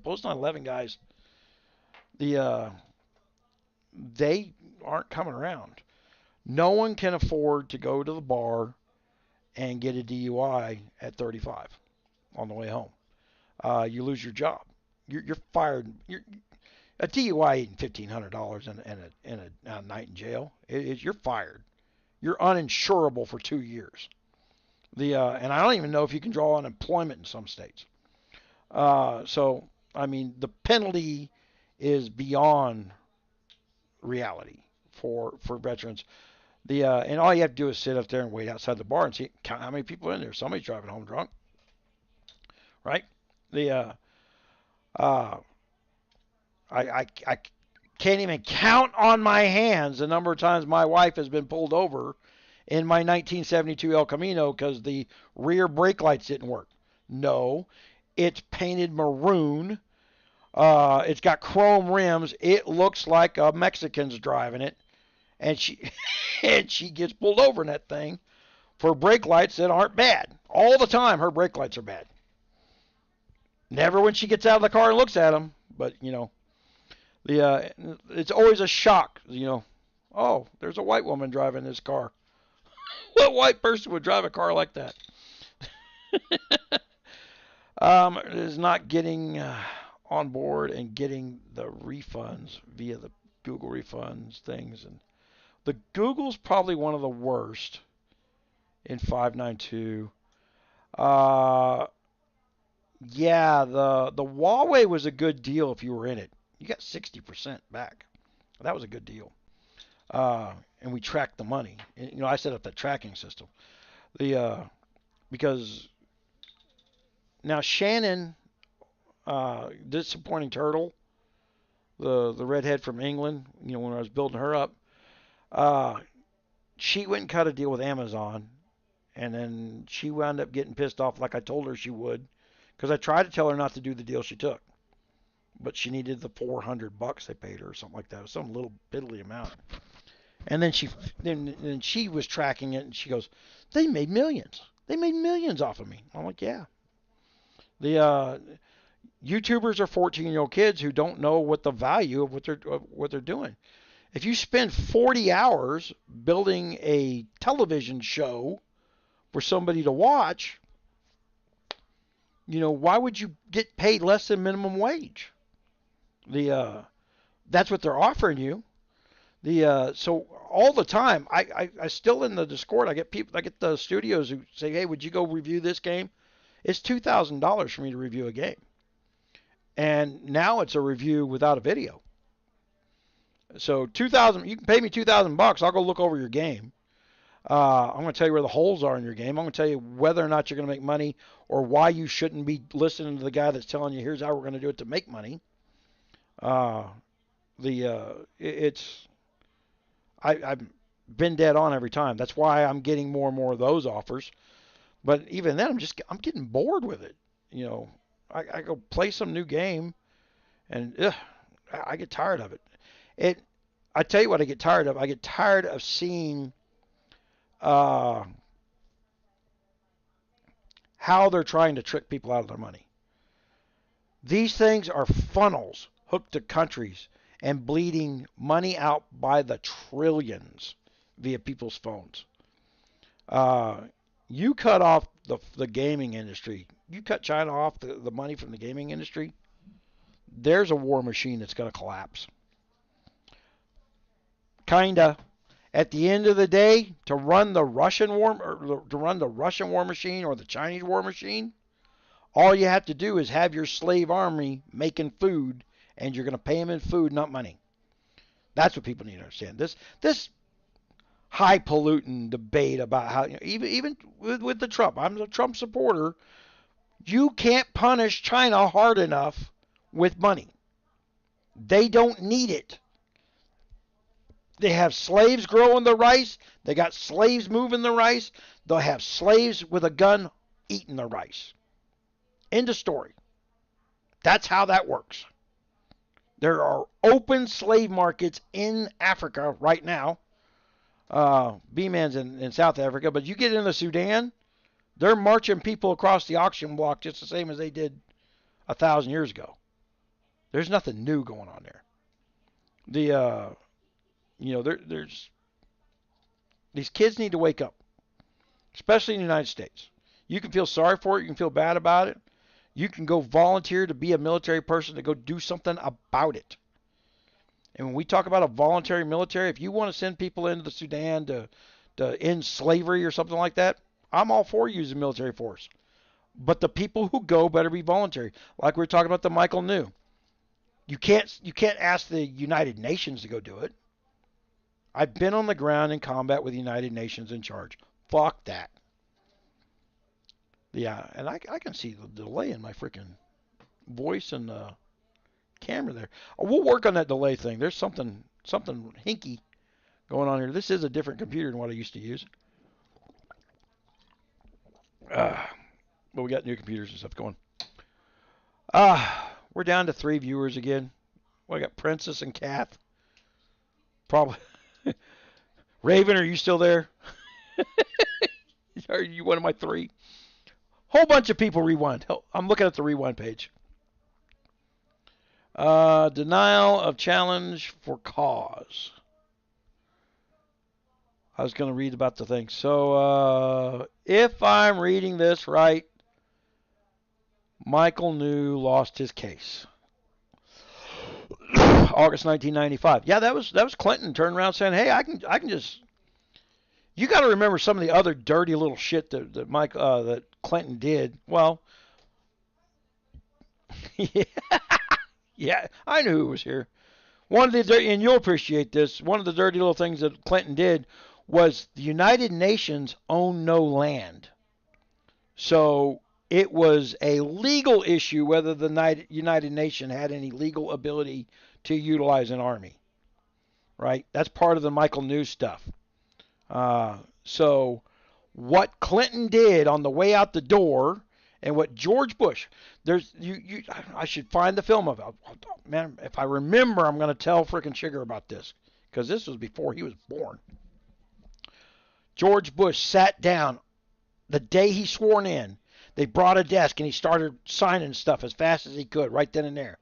post 9/11 guys, they aren't coming around. No one can afford to go to the bar and get a DUI at 35 on the way home. You lose your job. You're fired. A DUI ain't $1,500 and a night in jail. You're fired. You're uninsurable for 2 years. And I don't even know if you can draw unemployment in some states. So I mean, the penalty is beyond reality for veterans. And all you have to do is sit up there and wait outside the bar and count how many people are in there. Somebody's driving home drunk, right? The I can't even count on my hands the number of times my wife has been pulled over in my 1972 El Camino because the rear brake lights didn't work. No, it's painted maroon. It's got chrome rims. It looks like a Mexican's driving it, and she and she gets pulled over in that thing for brake lights that aren't bad. All the time, her brake lights are bad. Never when she gets out of the car and looks at them, but it's always a shock. Oh, there's a white woman driving this car. What white person would drive a car like that? Is not getting on board and getting the refunds via the Google refunds things, and the Google's probably one of the worst in 592. Yeah, the Huawei was a good deal if you were in it. You got 60% back. That was a good deal. And we tracked the money. And, I set up that tracking system. Because now Shannon, disappointing turtle, the redhead from England, when I was building her up, she went and cut a deal with Amazon, and then she wound up getting pissed off like I told her she would, because I tried to tell her not to do the deal she took, but she needed the $400 they paid her or something like that, some little piddly amount. And then she was tracking it, and she goes, "They made millions. They made millions off of me." I'm like, "Yeah." The YouTubers are 14-year-old kids who don't know what the value of what they're doing. If you spend 40 hours building a television show for somebody to watch, Why would you get paid less than minimum wage? That's what they're offering you. So all the time, I still in the Discord, I get the studios who say, hey, would you go review this game? It's $2,000 for me to review a game. And now it's a review without a video. So 2,000, you can pay me $2,000. I'll go look over your game. I'm going to tell you where the holes are in your game. I'm going to tell you whether or not you're going to make money or why you shouldn't be listening to the guy that's telling you here's how we're going to do it to make money. I've been dead on every time. That's why I'm getting more and more of those offers. But even then, I'm getting bored with it. I go play some new game, and I get tired of it. I tell you what I get tired of. I get tired of seeing how they're trying to trick people out of their money. These things are funnels hooked to countries and bleeding money out by the trillions via people's phones. You cut off the gaming industry. You cut China off the money from the gaming industry, there's a war machine that's going to collapse. Kinda. At the end of the day, to run the Russian war machine or the Chinese war machine, all you have to do is have your slave army making food, and you're going to pay them in food, not money. That's what people need to understand. This highfalutin debate about how, even with the Trump, I'm a Trump supporter. You can't punish China hard enough with money. They don't need it. They have slaves growing the rice. They got slaves moving the rice. They'll have slaves with a gun eating the rice. End of story. That's how that works. There are open slave markets in Africa right now. B-Man's in South Africa. But you get into Sudan, they're marching people across the auction block just the same as they did 1,000 years ago. There's nothing new going on there. There's these kids need to wake up, especially in the United States. You can feel sorry for it. You can feel bad about it. You can go volunteer to be a military person to go do something about it. And when we talk about a voluntary military, if you want to send people into the Sudan to end slavery or something like that, I'm all for using military force. But the people who go better be voluntary. Like we were talking about the Michael New. You can't ask the United Nations to go do it. I've been on the ground in combat with the United Nations in charge. Fuck that. Yeah, and I can see the delay in my freaking voice and camera there. We'll work on that delay thing. There's something hinky going on here. This is a different computer than what I used to use. But we got new computers and stuff going. We're down to 3 viewers again. Well, I got Princess and Kath. Probably. Raven, are you still there? Are you one of my 3? Whole bunch of people rewind. I'm looking at the rewind page. Denial of challenge for cause. I was going to read about the thing. So, if I'm reading this right, Michael New lost his case. August 1995. Yeah, that was Clinton turning around saying, "Hey, I can just." You got to remember some of the other dirty little shit that Clinton did. Well, yeah, I knew who was here. One of the and you'll appreciate this. One of the dirty little things that Clinton did was the United Nations owned no land, so it was a legal issue whether the United Nations had any legal ability to utilize an army. Right? That's part of the Michael New stuff. So what Clinton did on the way out the door and what George Bush, I should find the film of it. Man, if I remember, I'm going to tell frickin' Sugar about this because this was before he was born. George Bush sat down the day he sworn in. They brought a desk and he started signing stuff as fast as he could right then and there.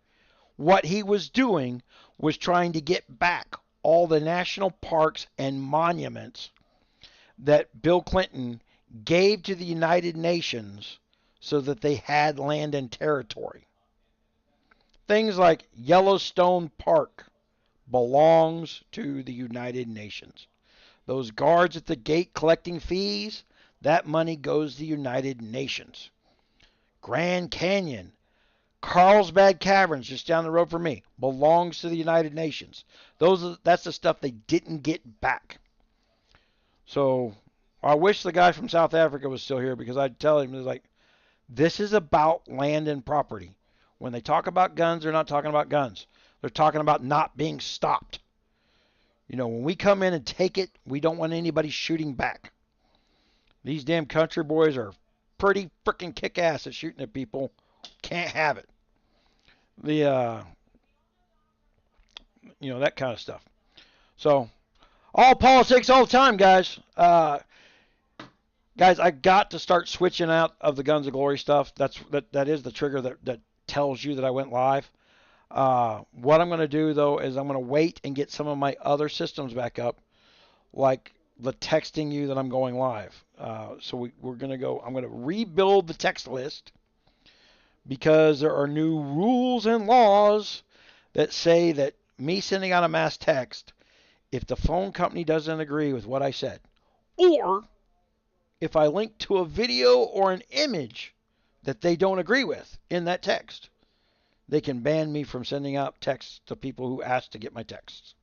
What he was doing was trying to get back all the national parks and monuments that Bill Clinton gave to the United Nations so that they had land and territory. Things like Yellowstone Park belongs to the United Nations. Those guards at the gate collecting fees, that money goes to the United Nations. Grand Canyon, Carlsbad Caverns, just down the road from me, belongs to the United Nations. That's the stuff they didn't get back. So I wish the guy from South Africa was still here, because I'd tell him, like, this is about land and property. When they talk about guns, they're not talking about guns. They're talking about not being stopped. You know, when we come in and take it, we don't want anybody shooting back. These damn country boys are pretty freaking kick-ass at shooting at people. Can't have it. That kind of stuff. So, all politics all the time, guys. Guys, I got to start switching out of the Guns of Glory stuff. That is the trigger that tells you that I went live. What I'm going to do, though, is I'm going to wait and get some of my other systems back up, like the texting you that I'm going live. We're going to go. I'm going to rebuild the text list, because there are new rules and laws that say that me sending out a mass text, if the phone company doesn't agree with what I said, or if I link to a video or an image that they don't agree with in that text, they can ban me from sending out texts to people who ask to get my texts.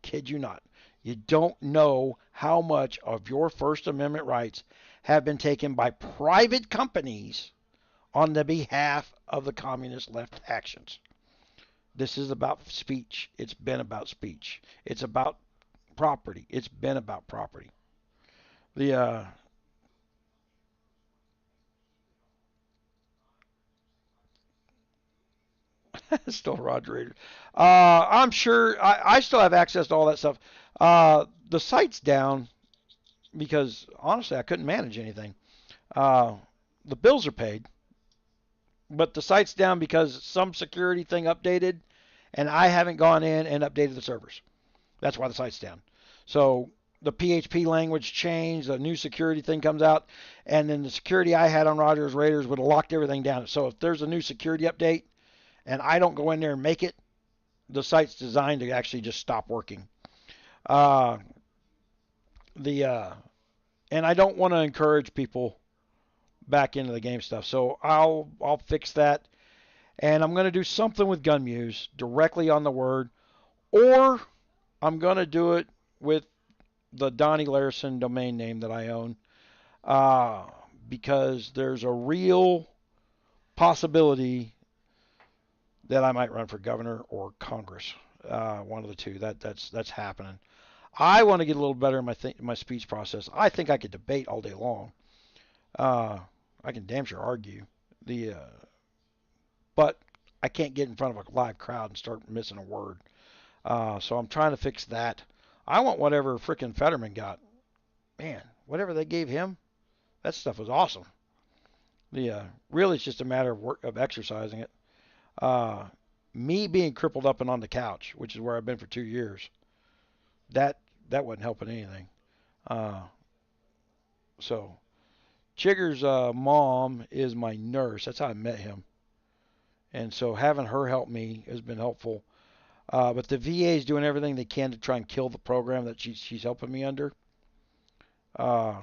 Kid you not. You don't know how much of your First Amendment rights have been taken by private companies on the behalf of the communist left actions. This is about speech. It's been about speech. It's about property. It's been about property. Still Roger Rader. I'm sure I still have access to all that stuff. The site's down because, honestly, I couldn't manage anything. The bills are paid, but the site's down because some security thing updated, and I haven't gone in and updated the servers. That's why the site's down. So the PHP language changed, a new security thing comes out, and then the security I had on Rogers Raiders would have locked everything down. So if there's a new security update and I don't go in there and make it, the site's designed to actually just stop working. And I don't want to encourage people back into the game stuff. So I'll fix that. And I'm going to do something with GunMuse directly on the word, or I'm going to do it with the Donnie Larson domain name that I own, because there's a real possibility that I might run for governor or Congress, one of the two. That's happening. I want to get a little better in my speech process. I think I could debate all day long. I can damn sure argue. But I can't get in front of a live crowd and start missing a word. So I'm trying to fix that. I want whatever frickin' Fetterman got. Man, whatever they gave him, that stuff was awesome. Really, it's just a matter of exercising it. Me being crippled up and on the couch, which is where I've been for 2 years, that wasn't helping anything. So Chigger's mom is my nurse. That's how I met him. And so having her help me has been helpful. But the VA is doing everything they can to try and kill the program that she's helping me under. And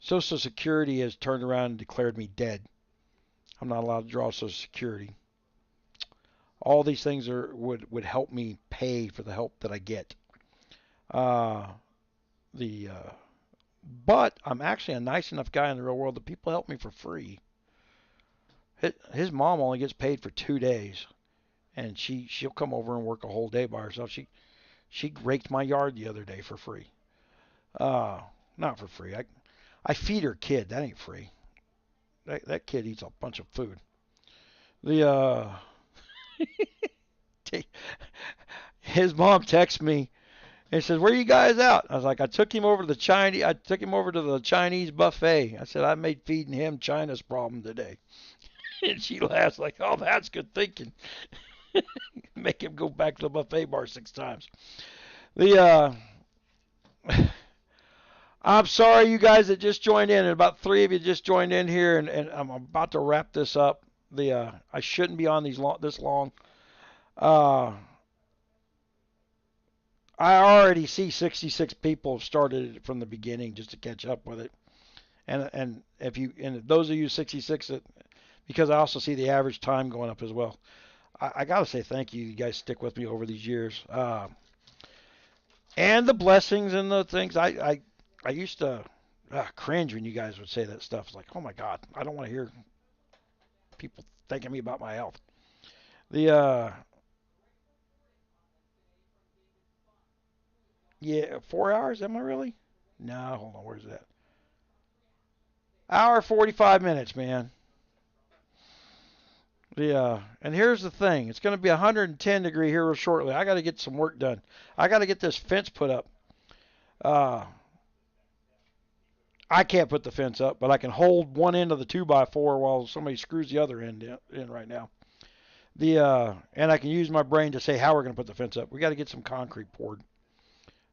Social Security has turned around and declared me dead. I'm not allowed to draw Social Security. All these things would help me pay for the help that I get. But I'm actually a nice enough guy in the real world that people help me for free. His mom only gets paid for 2 days, and she'll come over and work a whole day by herself. She raked my yard the other day for free. Not for free. I feed her kid. That ain't free. That kid eats a bunch of food. His mom texts me and says, "Where are you guys out?" I was like, I took him over to the Chinese buffet. I said, I made feeding him China's problem today. And she laughs like, "Oh, that's good thinking." Make him go back to the buffet bar 6 times. I'm sorry, you guys that just joined in, and about three of you just joined in here, and I'm about to wrap this up. I shouldn't be on this long. Uh, I already see 66 people have started it from the beginning just to catch up with it, and if those of you 66 that, because I also see the average time going up as well. I gotta say thank you. You guys stick with me over these years, and the blessings and the things. I used to cringe when you guys would say that stuff. It's like, oh my God, I don't want to hear people thanking me about my health. The Yeah, 4 hours. Am I really? No, hold on. Where's that? Hour 45 minutes, man. And here's the thing. It's going to be 110 degree here real shortly. I got to get some work done. I got to get this fence put up. Uh, I can't put the fence up, but I can hold one end of the 2x4 while somebody screws the other end in right now. And I can use my brain to say how we're going to put the fence up. We got to get some concrete poured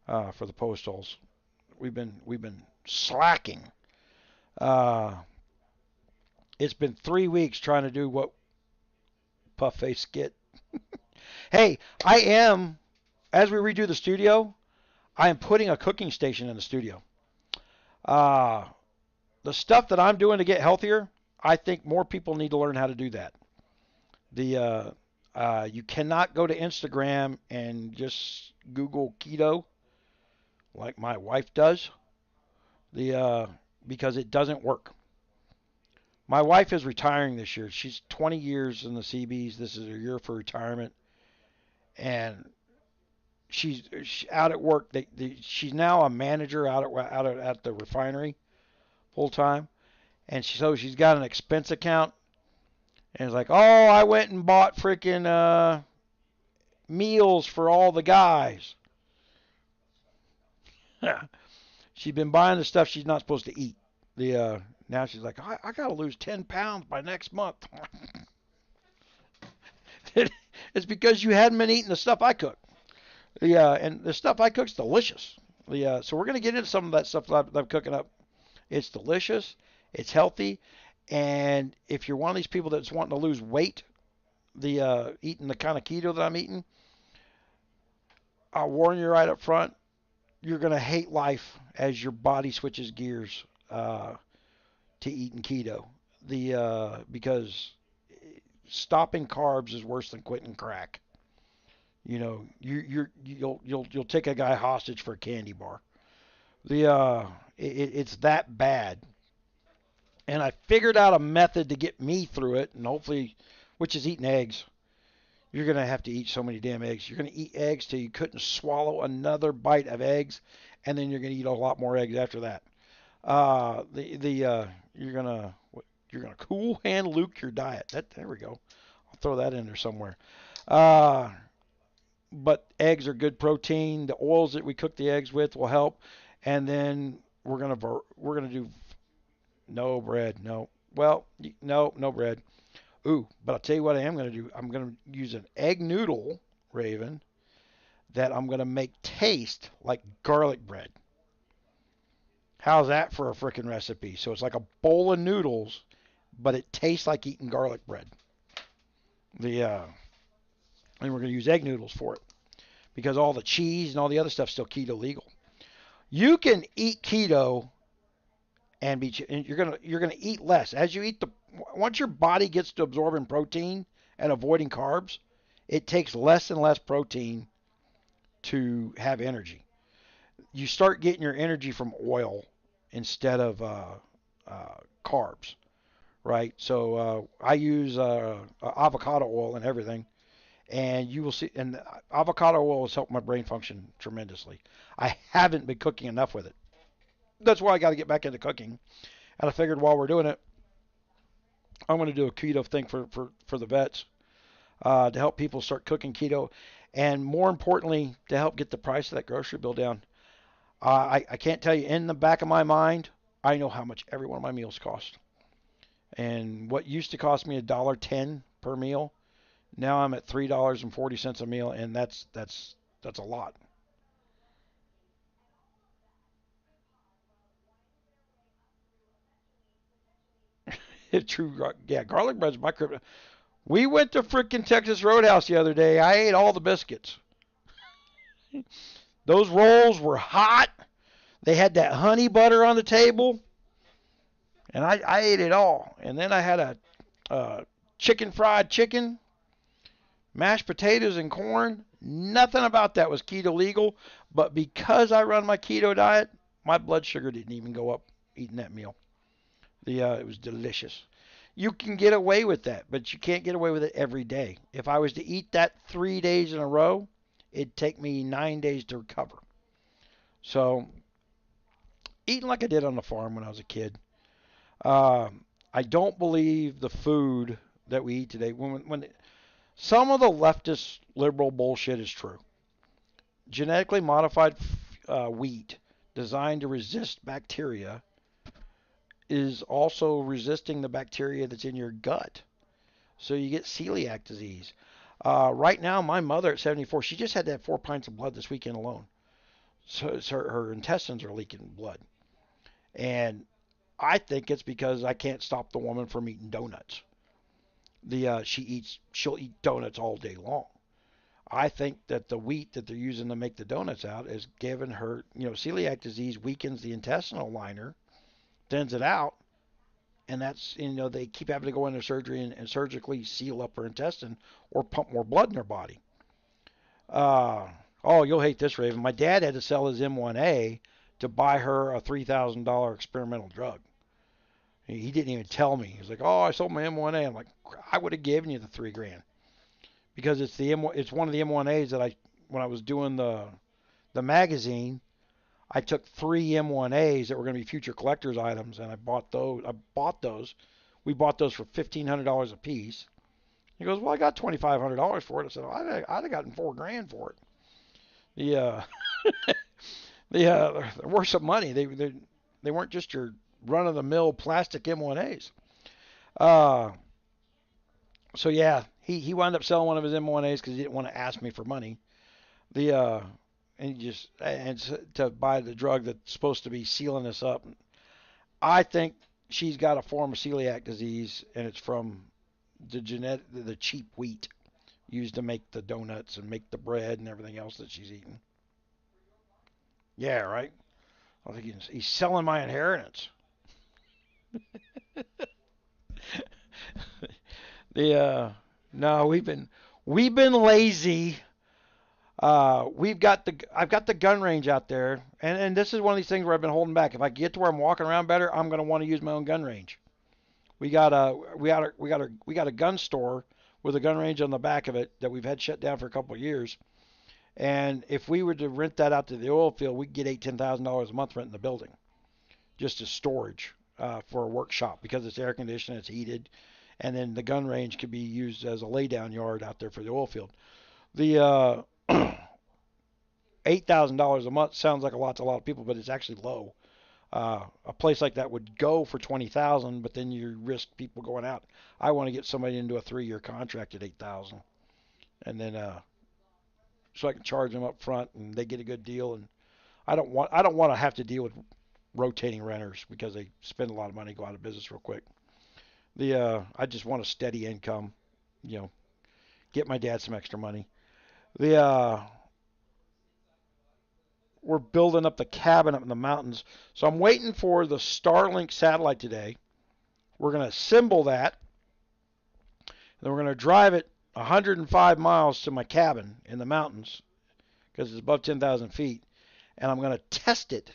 for the post holes. We've been slacking. Uh, it's been 3 weeks trying to do what Puff Face get. Hey, I am, as we redo the studio, I am putting a cooking station in the studio. Uh, the stuff that I'm doing to get healthier, I think more people need to learn how to do that. You cannot go to Instagram and just Google keto like my wife does. The Because it doesn't work. My wife is retiring this year. She's 20 years in the CBs. This is her year for retirement, and she's out at work. She's now a manager at the refinery full time, and so she's got an expense account. And it's like, oh, I went and bought freaking meals for all the guys. She's been buying the stuff she's not supposed to eat. Now she's like, I got to lose 10 pounds by next month. It's because you hadn't been eating the stuff I cook. And the stuff I cook's delicious. So we're gonna get into some of that stuff that I'm cooking up. It's delicious. It's healthy. And if you're one of these people that's wanting to lose weight, eating the kind of keto that I'm eating, I'll warn you right up front, you're gonna hate life as your body switches gears to eating keto. Because stopping carbs is worse than quitting crack. You'll take a guy hostage for a candy bar. It's that bad. And I figured out a method to get me through it, and hopefully, which is eating eggs. You're gonna have to eat so many damn eggs. You're gonna eat eggs till you couldn't swallow another bite of eggs, and then you're gonna eat a lot more eggs after that. You're gonna cool hand Luke your diet. There we go. I'll throw that in there somewhere. Uh, but eggs are good protein. The oils that we cook the eggs with will help. And then we're gonna do no bread. No. Well, no bread. Ooh, but I'll tell you what I am gonna do. I'm gonna use an egg noodle, Raven, that I'm gonna make taste like garlic bread. How's that for a frickin' recipe? So it's like a bowl of noodles, but it tastes like eating garlic bread. The And we're gonna use egg noodles for it because all the cheese and all the other stuff's still keto legal. You can eat keto and you're gonna eat less as you eat the once your body gets to absorbing protein and avoiding carbs, it takes less and less protein to have energy. You start getting your energy from oil instead of carbs, right? So I use avocado oil and everything, and you will see. And avocado oil has helped my brain function tremendously. I haven't been cooking enough with it. That's why I got to get back into cooking. And I figured while we're doing it, I'm going to do a keto thing for the vets to help people start cooking keto, and more importantly, to help get the price of that grocery bill down. I can't tell you, in the back of my mind, I know how much every one of my meals cost. And what used to cost me $1.10 per meal, now I'm at $3.40 a meal, and that's a lot. True, yeah, garlic bread's my kryptonite. We went to frickin' Texas Roadhouse the other day. I ate all the biscuits. Those rolls were hot. They had that honey butter on the table, and I ate it all. And then I had a chicken fried chicken, mashed potatoes and corn. Nothing about that was keto legal, but because I run my keto diet, my blood sugar didn't even go up eating that meal. It was delicious. You can get away with that, but you can't get away with it every day. If I was to eat that 3 days in a row, it'd take me 9 days to recover. So, eating like I did on the farm when I was a kid. Uh, I don't believe the food that we eat today. When some of the leftist liberal bullshit is true. Genetically modified wheat designed to resist bacteria is also resisting the bacteria that's in your gut. So you get celiac disease. Right now, my mother at 74, she just had to have 4 pints of blood this weekend alone. So her intestines are leaking blood. And I think it's because I can't stop the woman from eating donuts. She'll eat donuts all day long. I think that the wheat that they're using to make the donuts out is giving her, celiac disease weakens the intestinal liner, thins it out, and that's, they keep having to go into surgery and surgically seal up her intestine or pump more blood in her body. Oh, you'll hate this, Raven. My dad had to sell his M1A to buy her a $3,000 experimental drug. He didn't even tell me. He was like, "Oh, I sold my M1A." I'm like, "I would have given you the $3,000 because it's one of the M1As that when I was doing the magazine, I took 3 M1As that were going to be future collector's items, and I bought those. We bought those for $1,500 a piece. He goes, "Well, I got $2,500 for it." I said, "I'd have gotten $4,000 for it." The they're worth some money. They weren't just your run of the mill plastic M1As. Uh, so yeah, he wound up selling one of his M1As because he didn't want to ask me for money. And to buy the drug that's supposed to be sealing this up. I think she's got a form of celiac disease, and it's from the cheap wheat used to make the donuts and make the bread and everything else that she's eating. Yeah, right. I think he's selling my inheritance. No, we've been lazy. I've got the gun range out there, and this is one of these things where I've been holding back. If I get to where I'm walking around better, I'm gonna want to use my own gun range. We got a gun store with a gun range on the back of it that we've had shut down for a couple of years. And if we were to rent that out to the oil field, we'd get $8,000-$10,000 a month renting the building just as storage for a workshop because it's air conditioned, it's heated, and then the gun range could be used as a laydown yard out there for the oil field. The $8,000 a month sounds like a lot to a lot of people, but it's actually low. A place like that would go for 20,000, but then you risk people going out. I want to get somebody into a 3-year contract at 8,000, and then so I can charge them up front and they get a good deal. And I don't want to have to deal with rotating renters because they spend a lot of money, go out of business real quick. I just want a steady income, get my dad some extra money. We're building up the cabin up in the mountains. So I'm waiting for the Starlink satellite today. We're going to assemble that. Then we're going to drive it 105 miles to my cabin in the mountains because it's above 10,000 feet. And I'm going to test it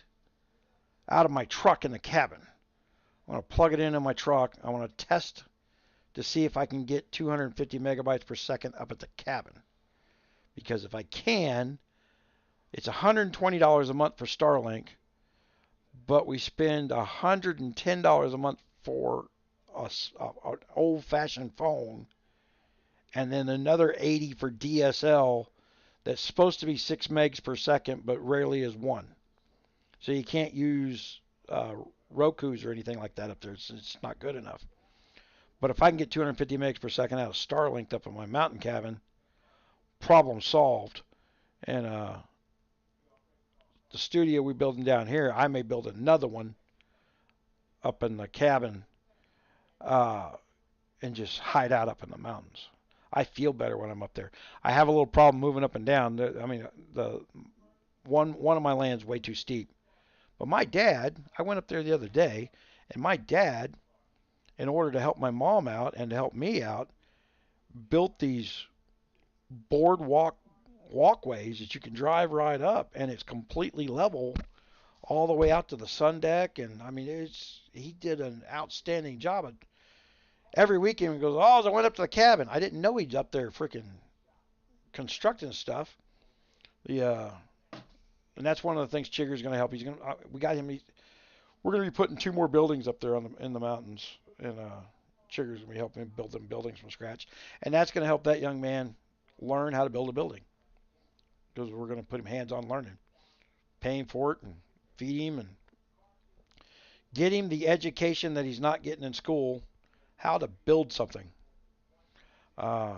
out of my truck in the cabin. I'm going to plug it into my truck. I want to test to see if I can get 250 megabytes per second up at the cabin. Because if I can, it's $120 a month for Starlink, but we spend $110 a month for an old-fashioned phone, and then another $80 for DSL that's supposed to be 6 megs per second, but rarely is 1. So you can't use Roku's or anything like that up there. It's not good enough. But if I can get 250 megs per second out of Starlink up in my mountain cabin, problem solved. And the studio we're building down here, I may build another one up in the cabin uh, and just hide out up in the mountains. I feel better when I'm up there. I have a little problem moving up and down. I mean, the one of my land's way too steep. But my dad, I went up there the other day, and my dad, in order to help my mom out and to help me out, built these boardwalk walkways that you can drive right up, and it's completely level all the way out to the sun deck. And I mean, it's he did an outstanding job. Every weekend he goes, oh, I went up to the cabin. I didn't know he's up there freaking constructing stuff. The and that's one of the things Chigger's going to help. He's going. We got him. We're going to be putting two more buildings up there in the mountains, and Chigger's going to be helping him build them buildings from scratch, and that's going to help that young man learn how to build a building because we're going to put him hands-on learning, paying for it, and feed him and get him the education that he's not getting in school, how to build something. Uh,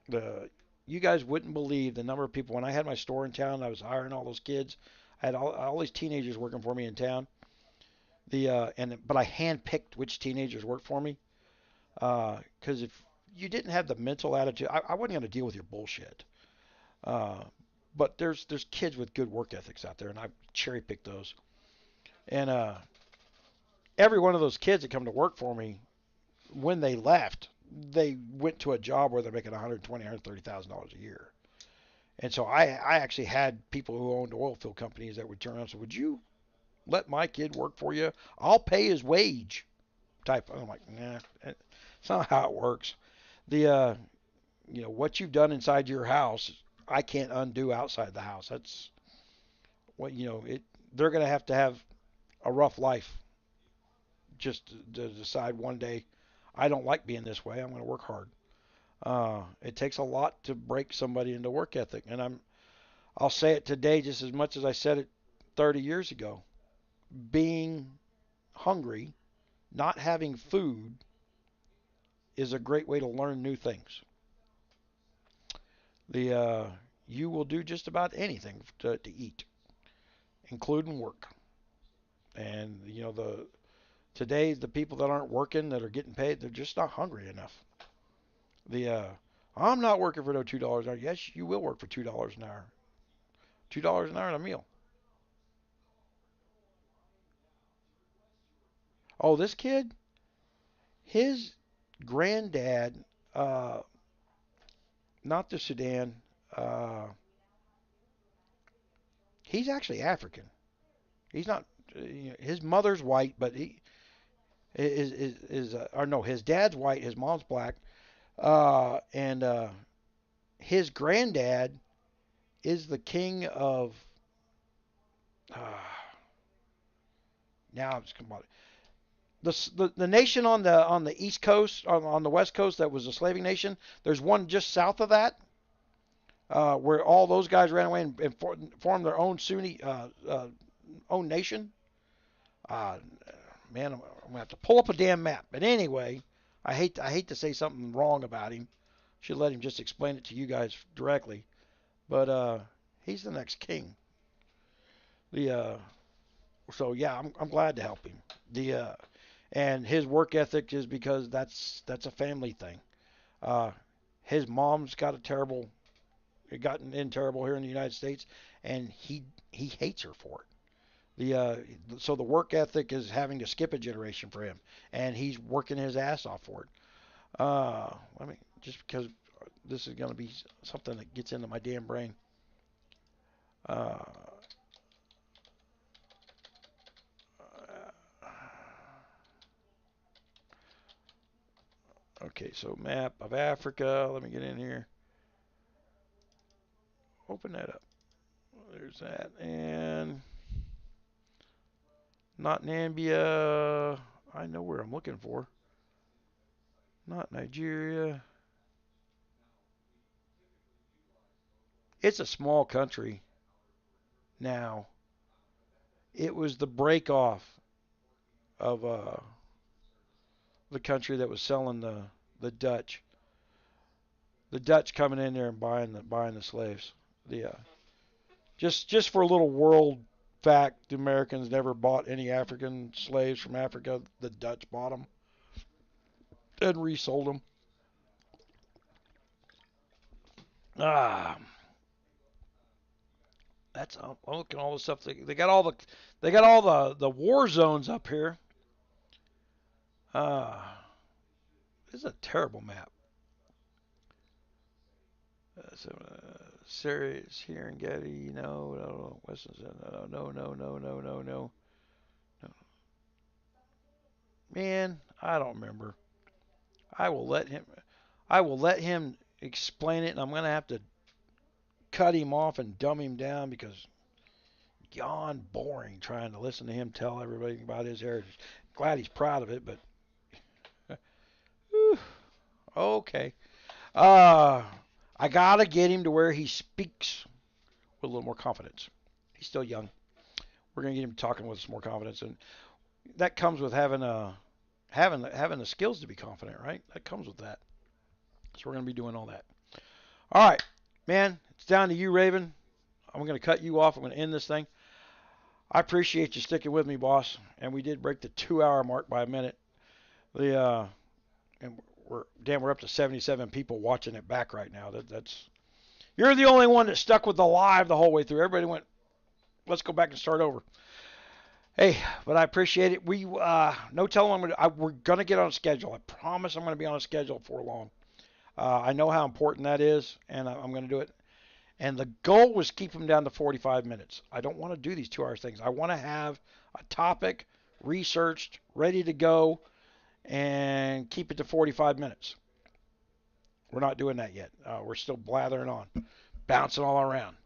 the You guys wouldn't believe the number of people when I had my store in town. I was hiring all those kids. I had all these teenagers working for me in town. But I handpicked which teenagers worked for me because if you didn't have the mental attitude, I wasn't going to deal with your bullshit. Uh, but there's kids with good work ethics out there, and I cherry picked those. And every one of those kids that come to work for me, when they left, they went to a job where they're making 120, $130,000 a year. And so I actually had people who owned oil field companies that would turn around and say, "Would you let my kid work for you? I'll pay his wage." Type. I'm like, nah, it's not how it works. The what you've done inside your house, I can't undo outside the house. That's what it. They're gonna have to have a rough life just to decide one day, I don't like being this way. I'm going to work hard. It takes a lot to break somebody into work ethic, and I'll say it today just as much as I said it 30 years ago. Being hungry, not having food, is a great way to learn new things. The You will do just about anything to eat, including work. And today the people that aren't working that are getting paid, they're just not hungry enough. The I'm not working for no $2 an hour. Yes, you will work for $2 an hour. $2 an hour on a meal. Oh, this kid, his granddad, uh, not the Sudan. Uh, he's actually African. He's not. His mother's white, but he is or no, his dad's white. His mom's black. And his granddad is the king of. Uh, Now I'm just come on. The nation on the east coast on the west coast that was a slaving nation. There's one just south of that where all those guys ran away and formed their own Sunni own nation. Uh, Man, I'm gonna have to pull up a damn map. But anyway, I hate to say something wrong about him. Should let him just explain it to you guys directly. But he's the next king. The So yeah, I'm glad to help him. The And his work ethic is because that's a family thing. Uh, his mom's got it gotten in terrible here in the United States, and he hates her for it. So the work ethic is having to skip a generation for him, and he's working his ass off for it. Let me just because this is going to be something that gets into my damn brain. Uh, okay, so map of Africa. Let me get in here. Open that up. There's that, and not Nambia. I know where I'm looking for. Not Nigeria. It's a small country now. It was the break off of the country that was selling the Dutch. The Dutch coming in there and buying the slaves. The Just for a little world fact the Americans never bought any African slaves from Africa. The Dutch bought them and resold them. Ah, that's I'm looking at all the stuff. They got all the war zones up here. This is a terrible map. Series here in Getty, no, Western, no. Man, I don't remember. I will let him. I will let him explain it, and I'm gonna have to cut him off and dumb him down because yawn boring trying to listen to him tell everybody about his heritage. Glad he's proud of it, but okay. Uh, I gotta get him to where he speaks with a little more confidence. He's still young. We're gonna get him talking with some more confidence, and that comes with having the skills to be confident, right? That comes with that. So we're gonna be doing all that. All right, man. It's down to you, Raven. I'm gonna cut you off. I'm gonna end this thing. I appreciate you sticking with me, boss. And we did break the 2 hour mark by a minute. And we're up to 77 people watching it back right now. That's you're the only one that stuck with the live the whole way through. Everybody went, let's go back and start over. Hey, but I appreciate it. We no telling we're gonna get on a schedule. I promise I'm gonna be on a schedule for long. I know how important that is, and I'm gonna do it. And the goal was keep them down to 45 minutes. I don't want to do these 2 hour things. I want to have a topic researched, ready to go, and keep it to 45 minutes. We're not doing that yet. We're still blathering on, bouncing all around.